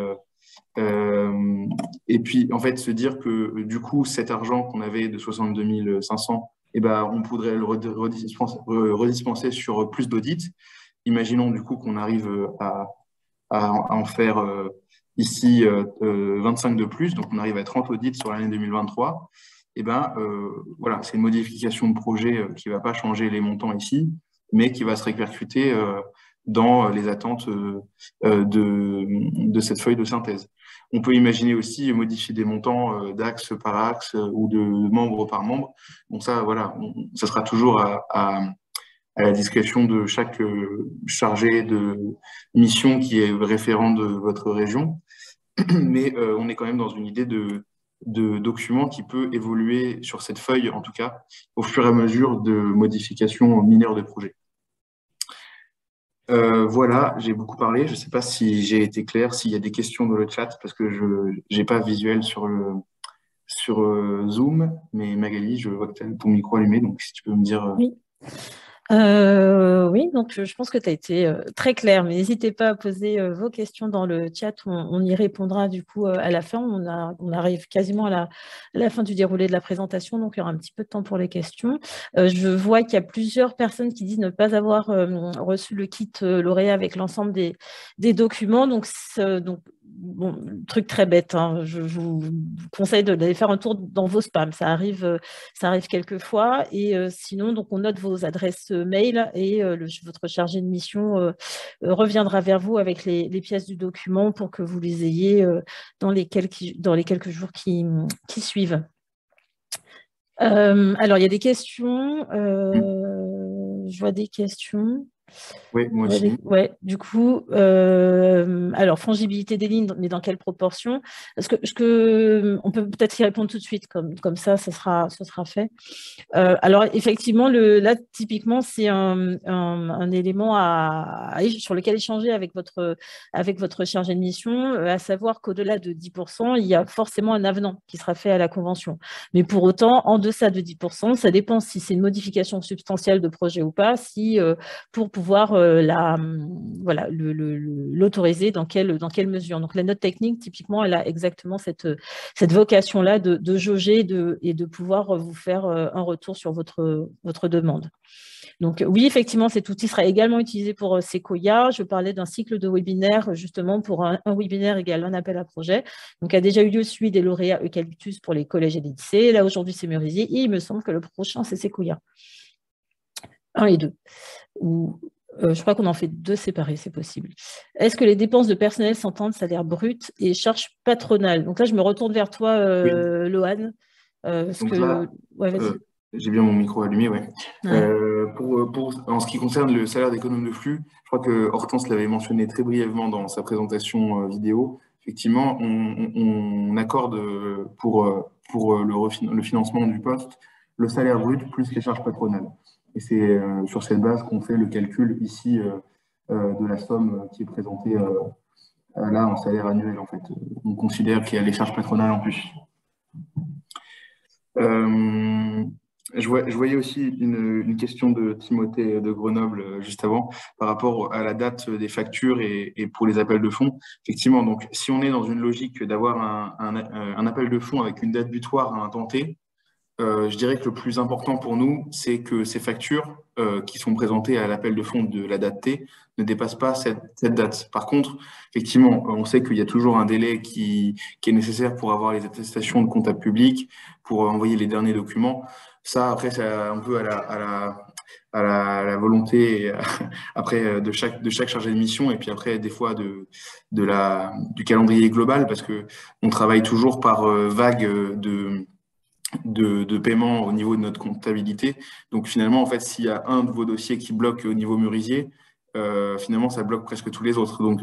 Et puis, en fait, se dire que du coup, cet argent qu'on avait de 62 500, eh ben, on pourrait le redispenser sur plus d'audits. Imaginons du coup qu'on arrive à en faire ici 25 de plus, donc on arrive à 30 audits sur l'année 2023. Eh ben, voilà, c'est une modification de projet qui ne va pas changer les montants ici, mais qui va se répercuter dans les attentes de cette feuille de synthèse. On peut imaginer aussi modifier des montants d'axe par axe ou de membre par membre. Donc ça, voilà, ça sera toujours à la discrétion de chaque chargé de mission qui est référent de votre région. Mais on est quand même dans une idée de document qui peut évoluer sur cette feuille, en tout cas, au fur et à mesure de modifications mineures de projet. Voilà, j'ai beaucoup parlé. Je ne sais pas si j'ai été clair, s'il y a des questions dans le chat, parce que je n'ai pas visuel sur Zoom. Mais Magali, je vois que tu as ton micro allumé, donc si tu peux me dire… Oui. Oui, donc je pense que tu as été très clair, mais n'hésitez pas à poser vos questions dans le chat, on y répondra du coup à la fin. On arrive quasiment à la fin du déroulé de la présentation, donc il y aura un petit peu de temps pour les questions. Je vois qu'il y a plusieurs personnes qui disent ne pas avoir reçu le kit lauréat avec l'ensemble des documents, donc bon, truc très bête, hein. Je vous conseille d'aller faire un tour dans vos spams, ça arrive quelquefois. Et sinon, donc on note vos adresses mail et votre chargé de mission reviendra vers vous avec les pièces du document pour que vous les ayez dans les quelques jours qui suivent. Alors, il y a des questions. Je vois des questions. Oui, moi aussi. Ouais, du coup, alors, fongibilité des lignes, mais dans quelle proportion? On peut peut-être y répondre tout de suite, comme ça sera fait. Alors, effectivement, là, typiquement, c'est un élément sur lequel échanger avec votre chargé de mission, à savoir qu'au-delà de 10%, il y a forcément un avenant qui sera fait à la convention. Mais pour autant, en deçà de 10%, ça dépend si c'est une modification substantielle de projet ou pas, pour pouvoir l'autoriser dans quelle mesure. Donc, la note technique, typiquement, elle a exactement cette vocation-là de jauger et de pouvoir vous faire un retour sur votre demande. Donc, oui, effectivement, cet outil sera également utilisé pour Sequoia. Je parlais d'un cycle de webinaire, justement, pour un webinaire égale un appel à projet. Donc, a déjà eu lieu celui des lauréats Eucalyptus pour les collèges et les lycées. Là, aujourd'hui, c'est Merisier. Et il me semble que le prochain, c'est Sequoia. 1 et 2. Je crois qu'on en fait 2 séparés, c'est possible. Est-ce que les dépenses de personnel s'entendent salaire brut et charges patronales? Donc là, je me retourne vers toi, oui. Lohan. J'ai bien mon micro allumé, ouais. En ce qui concerne le salaire d'économe de flux, je crois que Hortense l'avait mentionné très brièvement dans sa présentation vidéo. Effectivement, on accorde pour le financement du poste le salaire brut plus les charges patronales. Et c'est sur cette base qu'on fait le calcul ici de la somme qui est présentée là en salaire annuel, en fait. On considère qu'il y a les charges patronales en plus. Je voyais aussi une question de Timothée de Grenoble juste avant par rapport à la date des factures et pour les appels de fonds. Effectivement, donc si on est dans une logique d'avoir un appel de fonds avec une date butoir à un temps T, je dirais que le plus important pour nous, c'est que ces factures qui sont présentées à l'appel de fonds de la date T ne dépassent pas cette date. Par contre, effectivement, on sait qu'il y a toujours un délai qui est nécessaire pour avoir les attestations de comptable public, pour envoyer les derniers documents. Ça, après, c'est un peu à la volonté après de chaque chargé de mission et puis après des fois du calendrier global parce que on travaille toujours par vague de paiement au niveau de notre comptabilité. Donc finalement, en fait, s'il y a un de vos dossiers qui bloque au niveau Merisier, finalement, ça bloque presque tous les autres. Donc,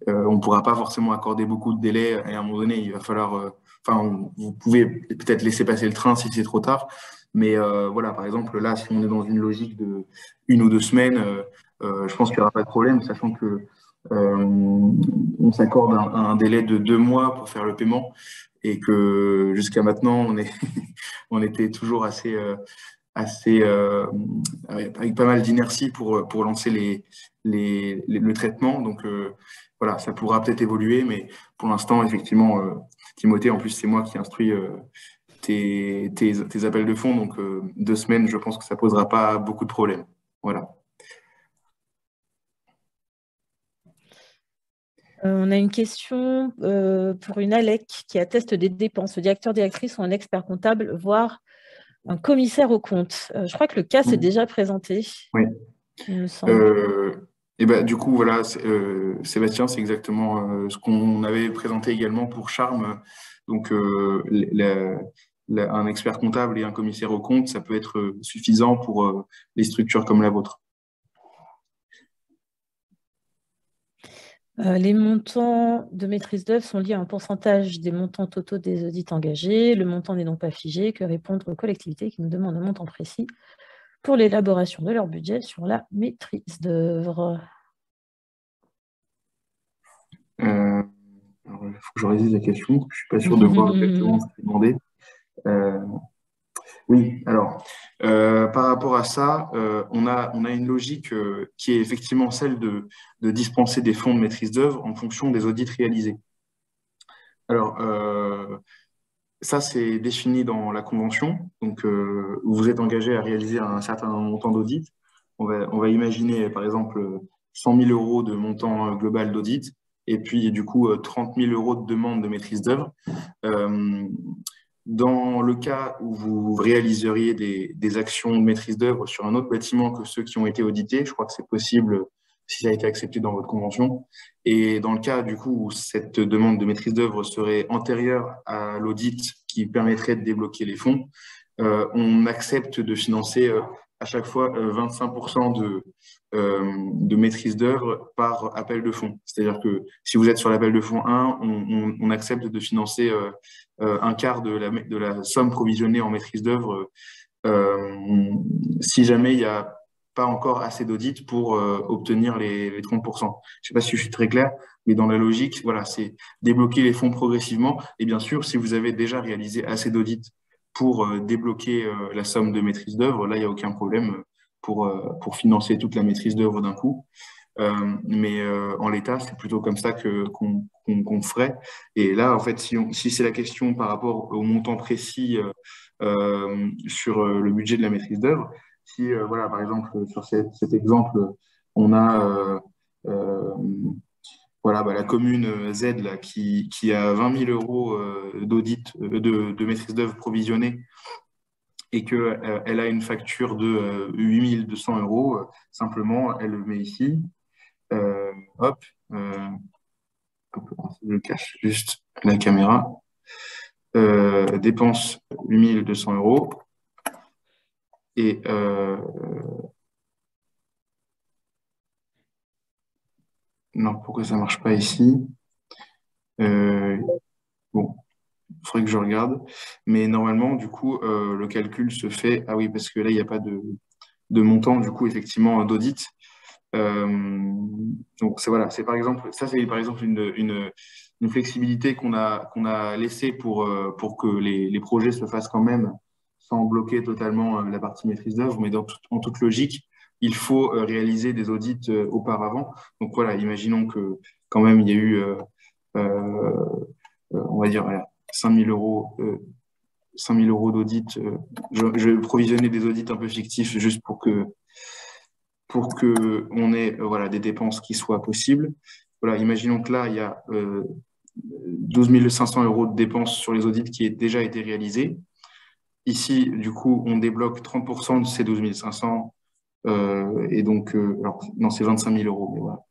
on ne pourra pas forcément accorder beaucoup de délais. Et à un moment donné, il va falloir… vous pouvez peut-être laisser passer le train si c'est trop tard. Mais voilà, par exemple, là, si on est dans une logique de 1 ou 2 semaines, je pense qu'il n'y aura pas de problème, sachant que on s'accorde un délai de 2 mois pour faire le paiement. Et que jusqu'à maintenant, on était toujours assez avec pas mal d'inertie pour lancer le traitement. Donc, voilà, ça pourra peut-être évoluer, mais pour l'instant, effectivement, Timothée, en plus, c'est moi qui instruis tes appels de fonds, donc 2 semaines, je pense que ça posera pas beaucoup de problèmes. Voilà. On a une question pour une ALEC qui atteste des dépenses. Le directeur-directrice ou un expert comptable, voire un commissaire aux comptes. Je crois que le cas s'est déjà présenté, Oui. il me semble. Et ben, du coup, voilà, Sébastien, c'est exactement ce qu'on avait présenté également pour Charme. Donc, un expert comptable et un commissaire aux comptes, ça peut être suffisant pour les structures comme la vôtre. Les montants de maîtrise d'œuvre sont liés à un pourcentage des montants totaux des audits engagés. Le montant n'est donc pas figé. Que répondre aux collectivités qui nous demandent un montant précis pour l'élaboration de leur budget sur la maîtrise d'œuvre? Alors, il faut que je révise la question, parce que je suis pas sûr de voir exactement ce qui est demandé. Oui, alors, par rapport à ça, on a une logique qui est effectivement celle de dispenser des fonds de maîtrise d'œuvre en fonction des audits réalisés. Alors, ça, c'est défini dans la convention. Donc, vous êtes engagé à réaliser un certain montant d'audit. On va imaginer, par exemple, 100 000 euros de montant global d'audit et puis, du coup, 30 000 euros de demande de maîtrise d'œuvre. Dans le cas où vous réaliseriez des actions de maîtrise d'œuvre sur un autre bâtiment que ceux qui ont été audités, je crois que c'est possible si ça a été accepté dans votre convention. Et dans le cas, du coup, où cette demande de maîtrise d'œuvre serait antérieure à l'audit qui permettrait de débloquer les fonds, on accepte de financer à chaque fois 25% de maîtrise d'œuvre par appel de fonds. C'est-à-dire que si vous êtes sur l'appel de fonds 1, on accepte de financer un quart de la somme provisionnée en maîtrise d'œuvre si jamais il n'y a pas encore assez d'audits pour obtenir les 30%. Je ne sais pas si je suis très clair, mais dans la logique, voilà, c'est débloquer les fonds progressivement. Et bien sûr, si vous avez déjà réalisé assez d'audits pour débloquer la somme de maîtrise d'œuvre, là, il n'y a aucun problème pour financer toute la maîtrise d'œuvre d'un coup. Mais en l'état, c'est plutôt comme ça qu'on ferait. Et là, en fait, si c'est la question par rapport au montant précis sur le budget de la maîtrise d'œuvre, si, voilà, par exemple, sur cet exemple, on a voilà, la commune Z là, qui a 20 000 euros d'audit, de maîtrise d'œuvre provisionnée et qu'elle a une facture de 8 200 euros, simplement, elle le met ici. Hop, je cache juste la caméra. Dépense 8 200 euros. Et non, pourquoi ça ne marche pas ici? Bon, il faudrait que je regarde. Mais normalement, du coup, le calcul se fait. Ah oui, parce que là, il n'y a pas de montant, du coup, effectivement, d'audit. Donc, voilà, c'est par exemple, ça, c'est par exemple une flexibilité qu'on a laissée pour que les projets se fassent quand même sans bloquer totalement la partie maîtrise d'œuvre, mais en toute logique, il faut réaliser des audits auparavant. Donc voilà, imaginons que quand même il y a eu, on va dire, voilà, 5 000 euros, 5 000 euros d'audit. Je vais provisionner des audits un peu fictifs juste pour que on ait voilà, des dépenses qui soient possibles. Voilà, imaginons que là, il y a 12 500 euros de dépenses sur les audits qui ont déjà été réalisés. Ici, du coup, on débloque 30% de ces 12 500 et donc, alors, non, c'est 25 000 euros. Mais voilà.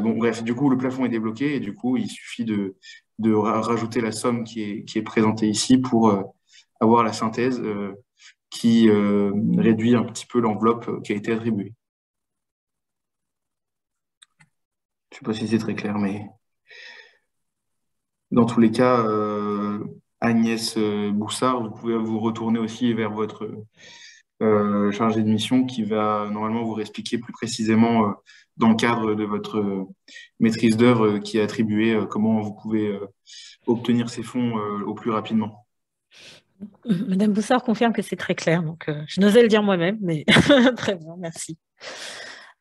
Donc, bref, du coup, le plafond est débloqué et du coup, il suffit de rajouter la somme qui est présentée ici pour avoir la synthèse qui réduit un petit peu l'enveloppe qui a été attribuée. Je ne sais pas si c'est très clair, mais dans tous les cas, Agnès Boussard, vous pouvez vous retourner aussi vers votre chargé de mission qui va normalement vous expliquer plus précisément dans le cadre de votre maîtrise d'œuvre qui est attribuée, comment vous pouvez obtenir ces fonds au plus rapidement. Madame Boussard confirme que c'est très clair, donc je n'osais le dire moi-même, mais très bien, merci.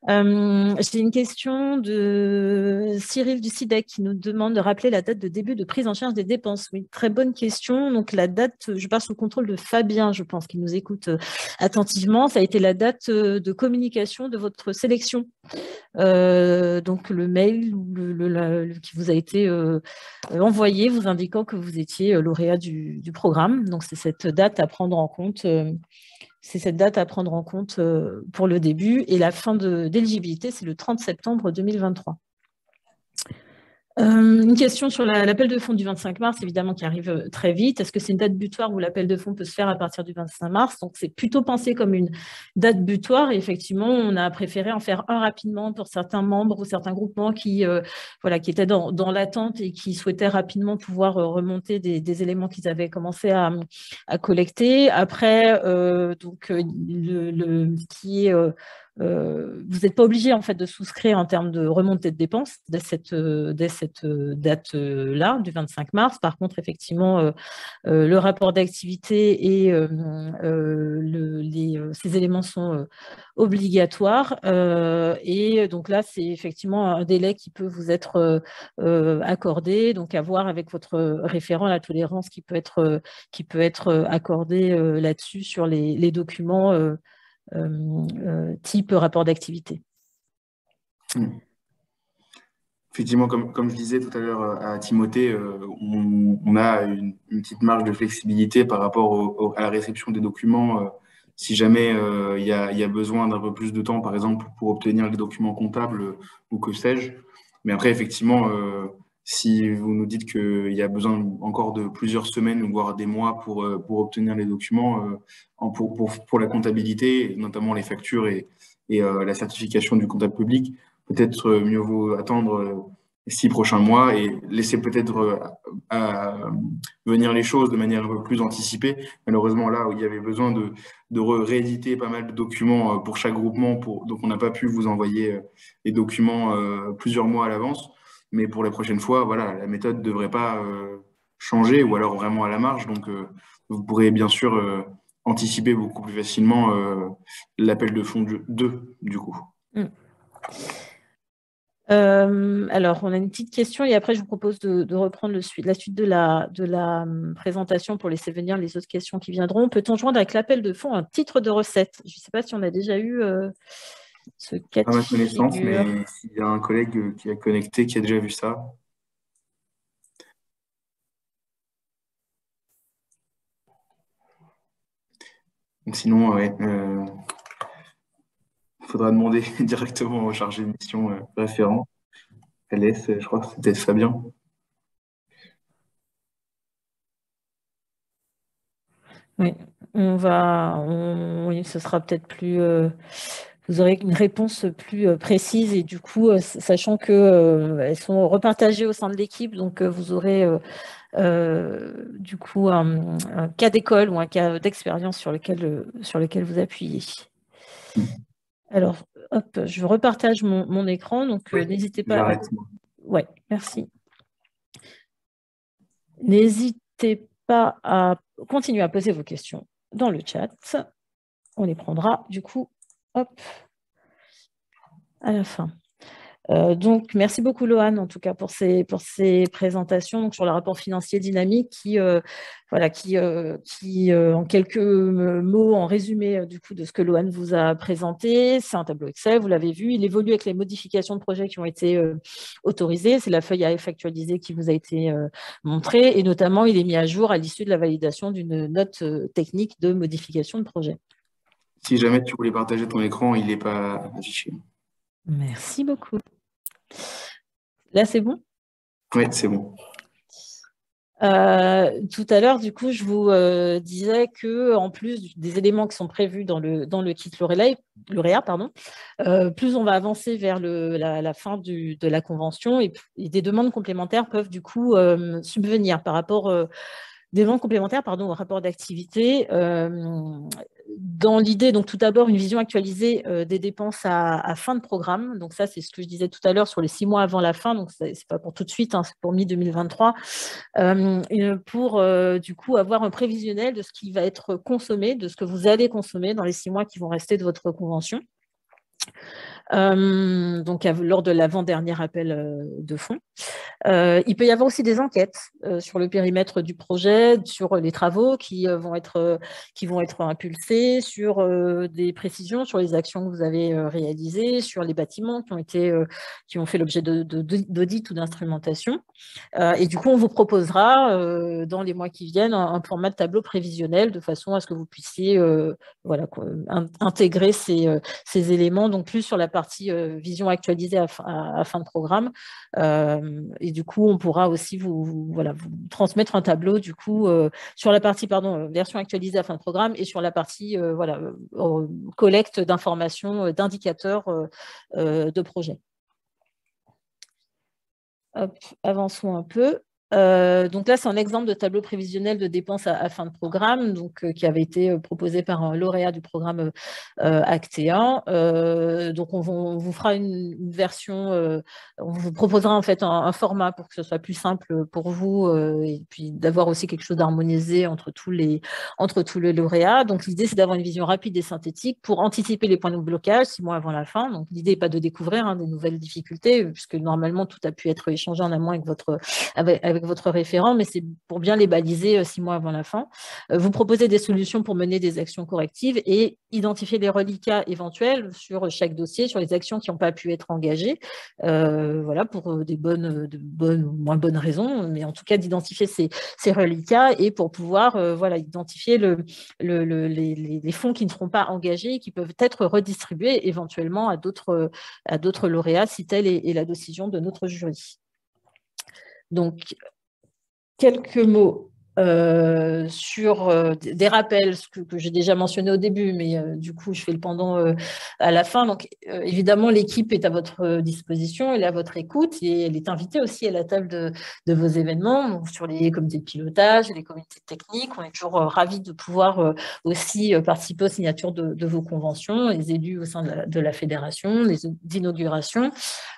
J'ai une question de Cyril du CIDEC qui nous demande de rappeler la date de début de prise en charge des dépenses. Oui, très bonne question. Donc, la date, je passe sous le contrôle de Fabien, je pense, qui nous écoute attentivement. Ça a été la date de communication de votre sélection. Donc, le mail qui vous a été envoyé vous indiquant que vous étiez lauréat du programme. Donc, c'est cette date à prendre en compte. C'est cette date à prendre en compte pour le début. Et la fin d'éligibilité, c'est le 30 septembre 2023. Une question sur l'appel de fonds du 25 mars, évidemment, qui arrive très vite. Est-ce que c'est une date butoir où l'appel de fonds peut se faire à partir du 25 mars? Donc, c'est plutôt pensé comme une date butoir. Et effectivement, on a préféré en faire un rapidement pour certains membres ou certains groupements qui étaient dans l'attente et qui souhaitaient rapidement pouvoir remonter des éléments qu'ils avaient commencé à collecter. Après, ce qui est... vous n'êtes pas obligé en fait de souscrire en termes de remontée de dépenses dès cette date-là, du 25 mars. Par contre, effectivement, le rapport d'activité et ces éléments sont obligatoires. Et donc là, c'est effectivement un délai qui peut vous être accordé, donc à voir avec votre référent la tolérance qui peut être accordée là-dessus sur les documents type rapport d'activité. Effectivement, comme je disais tout à l'heure à Timothée, on a une petite marge de flexibilité par rapport à la réception des documents. Si jamais il y a besoin d'un peu plus de temps, par exemple, pour obtenir les documents comptables ou que sais-je. Mais après, effectivement, si vous nous dites qu'il y a besoin encore de plusieurs semaines, voire des mois pour obtenir les documents pour la comptabilité, notamment les factures et la certification du comptable public, peut-être mieux vaut attendre 6 prochains mois et laisser peut-être venir les choses de manière un peu plus anticipée. Malheureusement, là où il y avait besoin de rééditer pas mal de documents pour chaque groupement, donc on n'a pas pu vous envoyer les documents plusieurs mois à l'avance. Mais pour la prochaine fois, voilà, la méthode ne devrait pas changer ou alors vraiment à la marge. Donc, vous pourrez bien sûr anticiper beaucoup plus facilement l'appel de fonds 2, du coup. Alors, on a une petite question et après, je vous propose de reprendre la suite de la présentation pour laisser venir les autres questions qui viendront. Peut-on joindre avec l'appel de fonds un titre de recette? Je ne sais pas si on a déjà eu ce cas de à ma connaissance, figure. mais s'il y a un collègue qui a connecté, qui a déjà vu ça. Donc sinon, ouais, faudra demander directement au chargé de mission référent. LS, je crois que c'était Fabien. Oui, oui, ce sera peut-être plus... vous aurez une réponse plus précise et du coup, sachant qu'elles sont repartagées au sein de l'équipe, donc vous aurez du coup un cas d'école ou un cas d'expérience sur lequel vous appuyez. Alors, hop, je repartage mon écran, donc Oui, n'hésitez pas j'arrête. Ouais, merci. N'hésitez pas à continuer à poser vos questions dans le chat. On les prendra du coup, hop, à la fin. Donc, merci beaucoup, Lohan, en tout cas, pour ces présentations donc, sur le rapport financier dynamique qui en quelques mots, en résumé du coup, de ce que Lohan vous a présenté. C'est un tableau Excel, vous l'avez vu. Il évolue avec les modifications de projets qui ont été autorisées. C'est la feuille AF actualisée qui vous a été montrée. Et notamment, il est mis à jour à l'issue de la validation d'une note technique de modification de projet. Si jamais tu voulais partager ton écran, il n'est pas affiché. Merci beaucoup. Là, c'est bon? Oui, c'est bon. Tout à l'heure, du coup, je vous disais que en plus des éléments qui sont prévus dans le kit lauréat, plus on va avancer vers la fin de la convention et des demandes complémentaires peuvent du coup subvenir par rapport des demandes complémentaires au rapport d'activité. Dans l'idée, donc tout d'abord, une vision actualisée des dépenses à fin de programme. Donc ça, c'est ce que je disais tout à l'heure sur les 6 mois avant la fin. Donc, ce n'est pas pour tout de suite, c'est pour mi-2023. Pour, du coup, avoir un prévisionnel de ce qui va être consommé, de ce que vous allez consommer dans les 6 mois qui vont rester de votre convention. Donc lors de l'avant-dernier appel de fonds. Il peut y avoir aussi des enquêtes sur le périmètre du projet, sur les travaux qui vont être impulsés, sur des précisions sur les actions que vous avez réalisées, sur les bâtiments qui ont fait l'objet d'audit ou d'instrumentation. Et du coup, on vous proposera dans les mois qui viennent un format de tableau prévisionnel de façon à ce que vous puissiez intégrer ces éléments, donc plus sur la partie vision actualisée à fin de programme. Et du coup, on pourra aussi vous transmettre un tableau du coup sur la partie version actualisée à fin de programme et sur la partie collecte d'informations, d'indicateurs de projet. Hop, avançons un peu. Donc là, c'est un exemple de tableau prévisionnel de dépenses à fin de programme, donc, qui avait été proposé par un lauréat du programme Actéan. Donc, on vous fera une version, on vous proposera en fait un format pour que ce soit plus simple pour vous et puis d'avoir aussi quelque chose d'harmonisé entre tous les lauréats. Donc, l'idée, c'est d'avoir une vision rapide et synthétique pour anticiper les points de blocage 6 mois avant la fin. Donc, l'idée n'est pas de découvrir des nouvelles difficultés, puisque normalement, tout a pu être échangé en amont avec votre référent, mais c'est pour bien les baliser 6 mois avant la fin. Vous proposez des solutions pour mener des actions correctives et identifier les reliquats éventuels sur chaque dossier, sur les actions qui n'ont pas pu être engagées, pour des bonnes ou moins bonnes raisons, mais en tout cas d'identifier ces reliquats et pour pouvoir identifier les fonds qui ne seront pas engagés et qui peuvent être redistribués éventuellement à d'autres lauréats si telle est la décision de notre jury. Donc, quelques mots sur des rappels que j'ai déjà mentionné au début, mais du coup, je fais le pendant à la fin. Donc, évidemment, l'équipe est à votre disposition, elle est à votre écoute et elle est invitée aussi à la table de vos événements, donc sur les comités de pilotage, les comités techniques. On est toujours ravis de pouvoir aussi participer aux signatures de vos conventions, les élus au sein de la fédération, les inaugurations.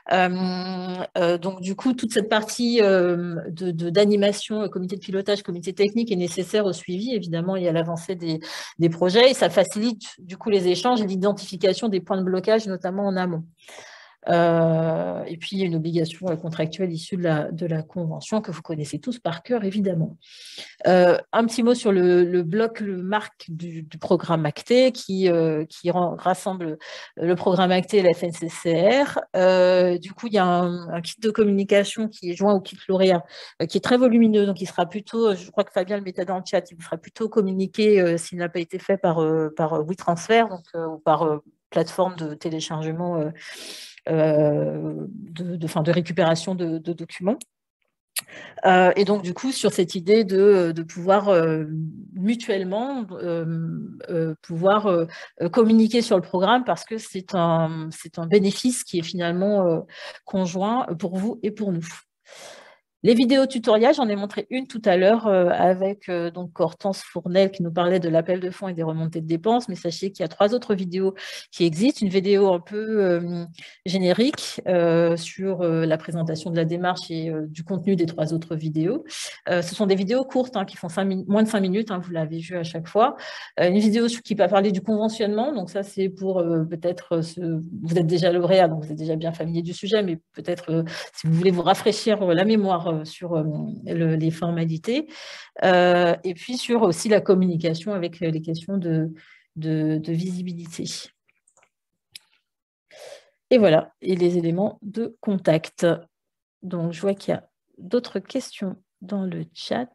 Donc, du coup, toute cette partie d'animation, comité de pilotage, comité technique est nécessaire au suivi, évidemment, et à l'avancée des projets. Et ça facilite, du coup, les échanges et l'identification des points de blocage, notamment en amont. Et puis, il y a une obligation contractuelle issue de la convention que vous connaissez tous par cœur, évidemment. Un petit mot sur le bloc, le marque du programme Acté qui rassemble le programme Acté et la FNCCR. Du coup, il y a un kit de communication qui est joint au kit lauréat, qui est très volumineux, donc il sera plutôt, je crois que Fabien le mettait dans le chat, il sera plutôt communiqué s'il n'a pas été fait par WeTransfer, donc, ou par plateforme de téléchargement de récupération de documents. Et donc, du coup, sur cette idée de pouvoir mutuellement communiquer sur le programme parce que c'est un bénéfice qui est finalement conjoint pour vous et pour nous. Les vidéos tutoriels, j'en ai montré une tout à l'heure avec donc Hortense Fournel qui nous parlait de l'appel de fonds et des remontées de dépenses, mais sachez qu'il y a 3 autres vidéos qui existent. Une vidéo un peu générique sur la présentation de la démarche et du contenu des 3 autres vidéos. Ce sont des vidéos courtes qui font moins de 5 minutes, vous l'avez vu à chaque fois. Une vidéo qui va parler du conventionnement, donc ça c'est pour peut-être, vous êtes déjà lauréat, donc vous êtes déjà bien familier du sujet, mais peut-être si vous voulez vous rafraîchir la mémoire sur les formalités, et puis sur aussi la communication avec les questions de visibilité. Et voilà, et les éléments de contact. Donc, je vois qu'il y a d'autres questions dans le chat.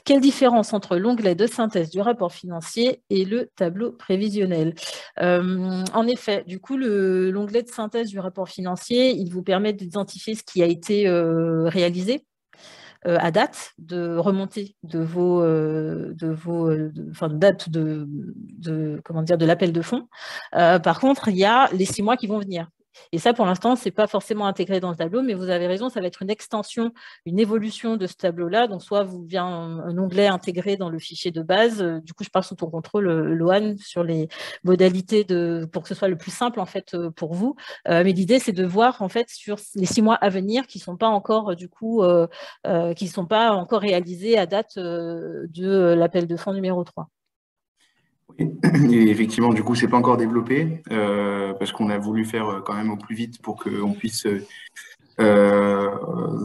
Quelle différence entre l'onglet de synthèse du rapport financier et le tableau prévisionnel? En effet, du coup, l'onglet de synthèse du rapport financier, il vous permet d'identifier ce qui a été réalisé à date, de remonter de date de l'appel de fonds. Par contre, il y a les 6 mois qui vont venir. Et ça, pour l'instant, ce n'est pas forcément intégré dans le tableau, mais vous avez raison, ça va être une extension, une évolution de ce tableau-là. Donc, soit vous vient un onglet intégré dans le fichier de base. Du coup, je parle sous ton contrôle, Loane, sur les modalités pour que ce soit le plus simple, en fait, pour vous. Mais l'idée, c'est de voir, en fait, sur les 6 mois à venir qui ne sont pas encore, du coup, réalisés à date de l'appel de fonds numéro 3. Et effectivement, du coup, c'est pas encore développé parce qu'on a voulu faire quand même au plus vite pour qu'on puisse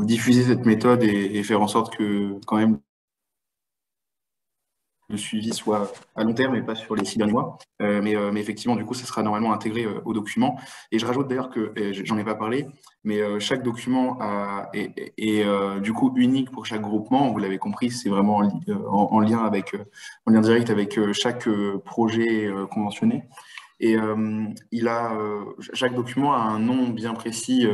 diffuser cette méthode et faire en sorte que quand même le suivi soit à long terme et pas sur les 6 derniers mois. Mais effectivement, du coup, ça sera normalement intégré au document. Et je rajoute d'ailleurs que, j'en ai pas parlé, mais chaque document est du coup unique pour chaque groupement. Vous l'avez compris, c'est vraiment en lien avec, en lien direct avec chaque projet conventionné. Et chaque document a un nom bien précis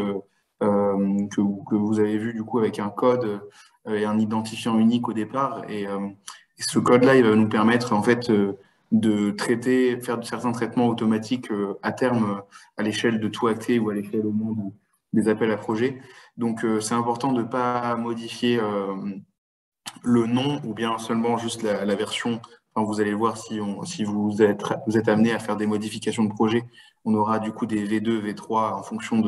que vous avez vu du coup avec un code et un identifiant unique au départ. Et ce code-là, il va nous permettre en fait de traiter, faire certains traitements automatiques à terme à l'échelle de tout acté ou à l'échelle au moins des appels à projets. Donc c'est important de ne pas modifier le nom ou bien seulement juste la version. Enfin, vous allez le voir si vous êtes amené à faire des modifications de projet, on aura du coup des V2, V3 en fonction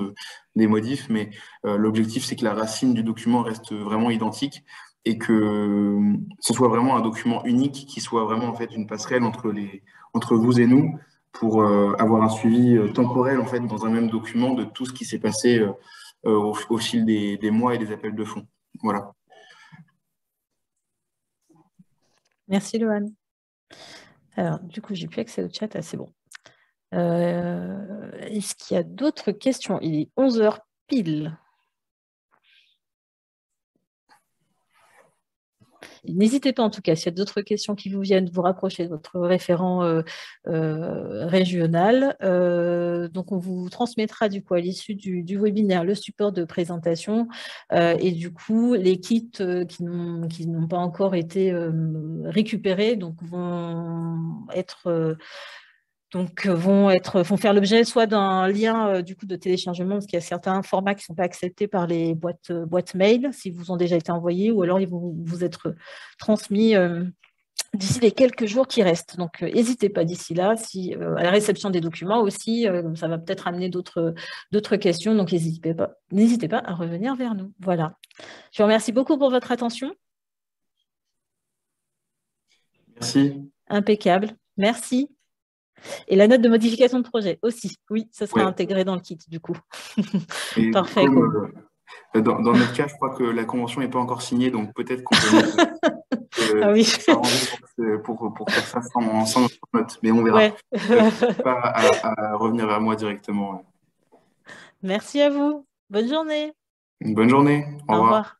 des modifs, mais l'objectif c'est que la racine du document reste vraiment identique et que ce soit vraiment un document unique qui soit vraiment en fait une passerelle entre vous et nous pour avoir un suivi temporel en fait dans un même document de tout ce qui s'est passé au fil des mois et des appels de fonds. Voilà. Merci, Loane. Alors, du coup, j'ai plus accès au chat. Ah, c'est bon. Est-ce qu'il y a d'autres questions? Il est 11h pile. N'hésitez pas, en tout cas, s'il y a d'autres questions qui vous viennent, vous rapprocher de votre référent régional. Donc, on vous transmettra, du coup, à l'issue du webinaire, le support de présentation et, du coup, les kits qui n'ont pas encore été récupérés donc, vont faire l'objet soit d'un lien du coup de téléchargement, parce qu'il y a certains formats qui ne sont pas acceptés par les boîtes mail, s'ils vous ont déjà été envoyés, ou alors ils vont vous être transmis d'ici les quelques jours qui restent. Donc, n'hésitez pas d'ici là, à la réception des documents aussi, ça va peut-être amener d'autres questions, donc n'hésitez pas à revenir vers nous. Voilà. Je vous remercie beaucoup pour votre attention. Merci. Impeccable. Merci. Et la note de modification de projet aussi. Oui, ça sera intégré dans le kit, du coup. Et parfait. Dans notre cas, je crois que la convention n'est pas encore signée, donc peut-être qu'on peut ah oui. s'arranger pour faire ça sans note, mais on verra. Ouais. Pas à revenir vers moi directement. Merci à vous. Bonne journée. Une bonne journée. Au revoir.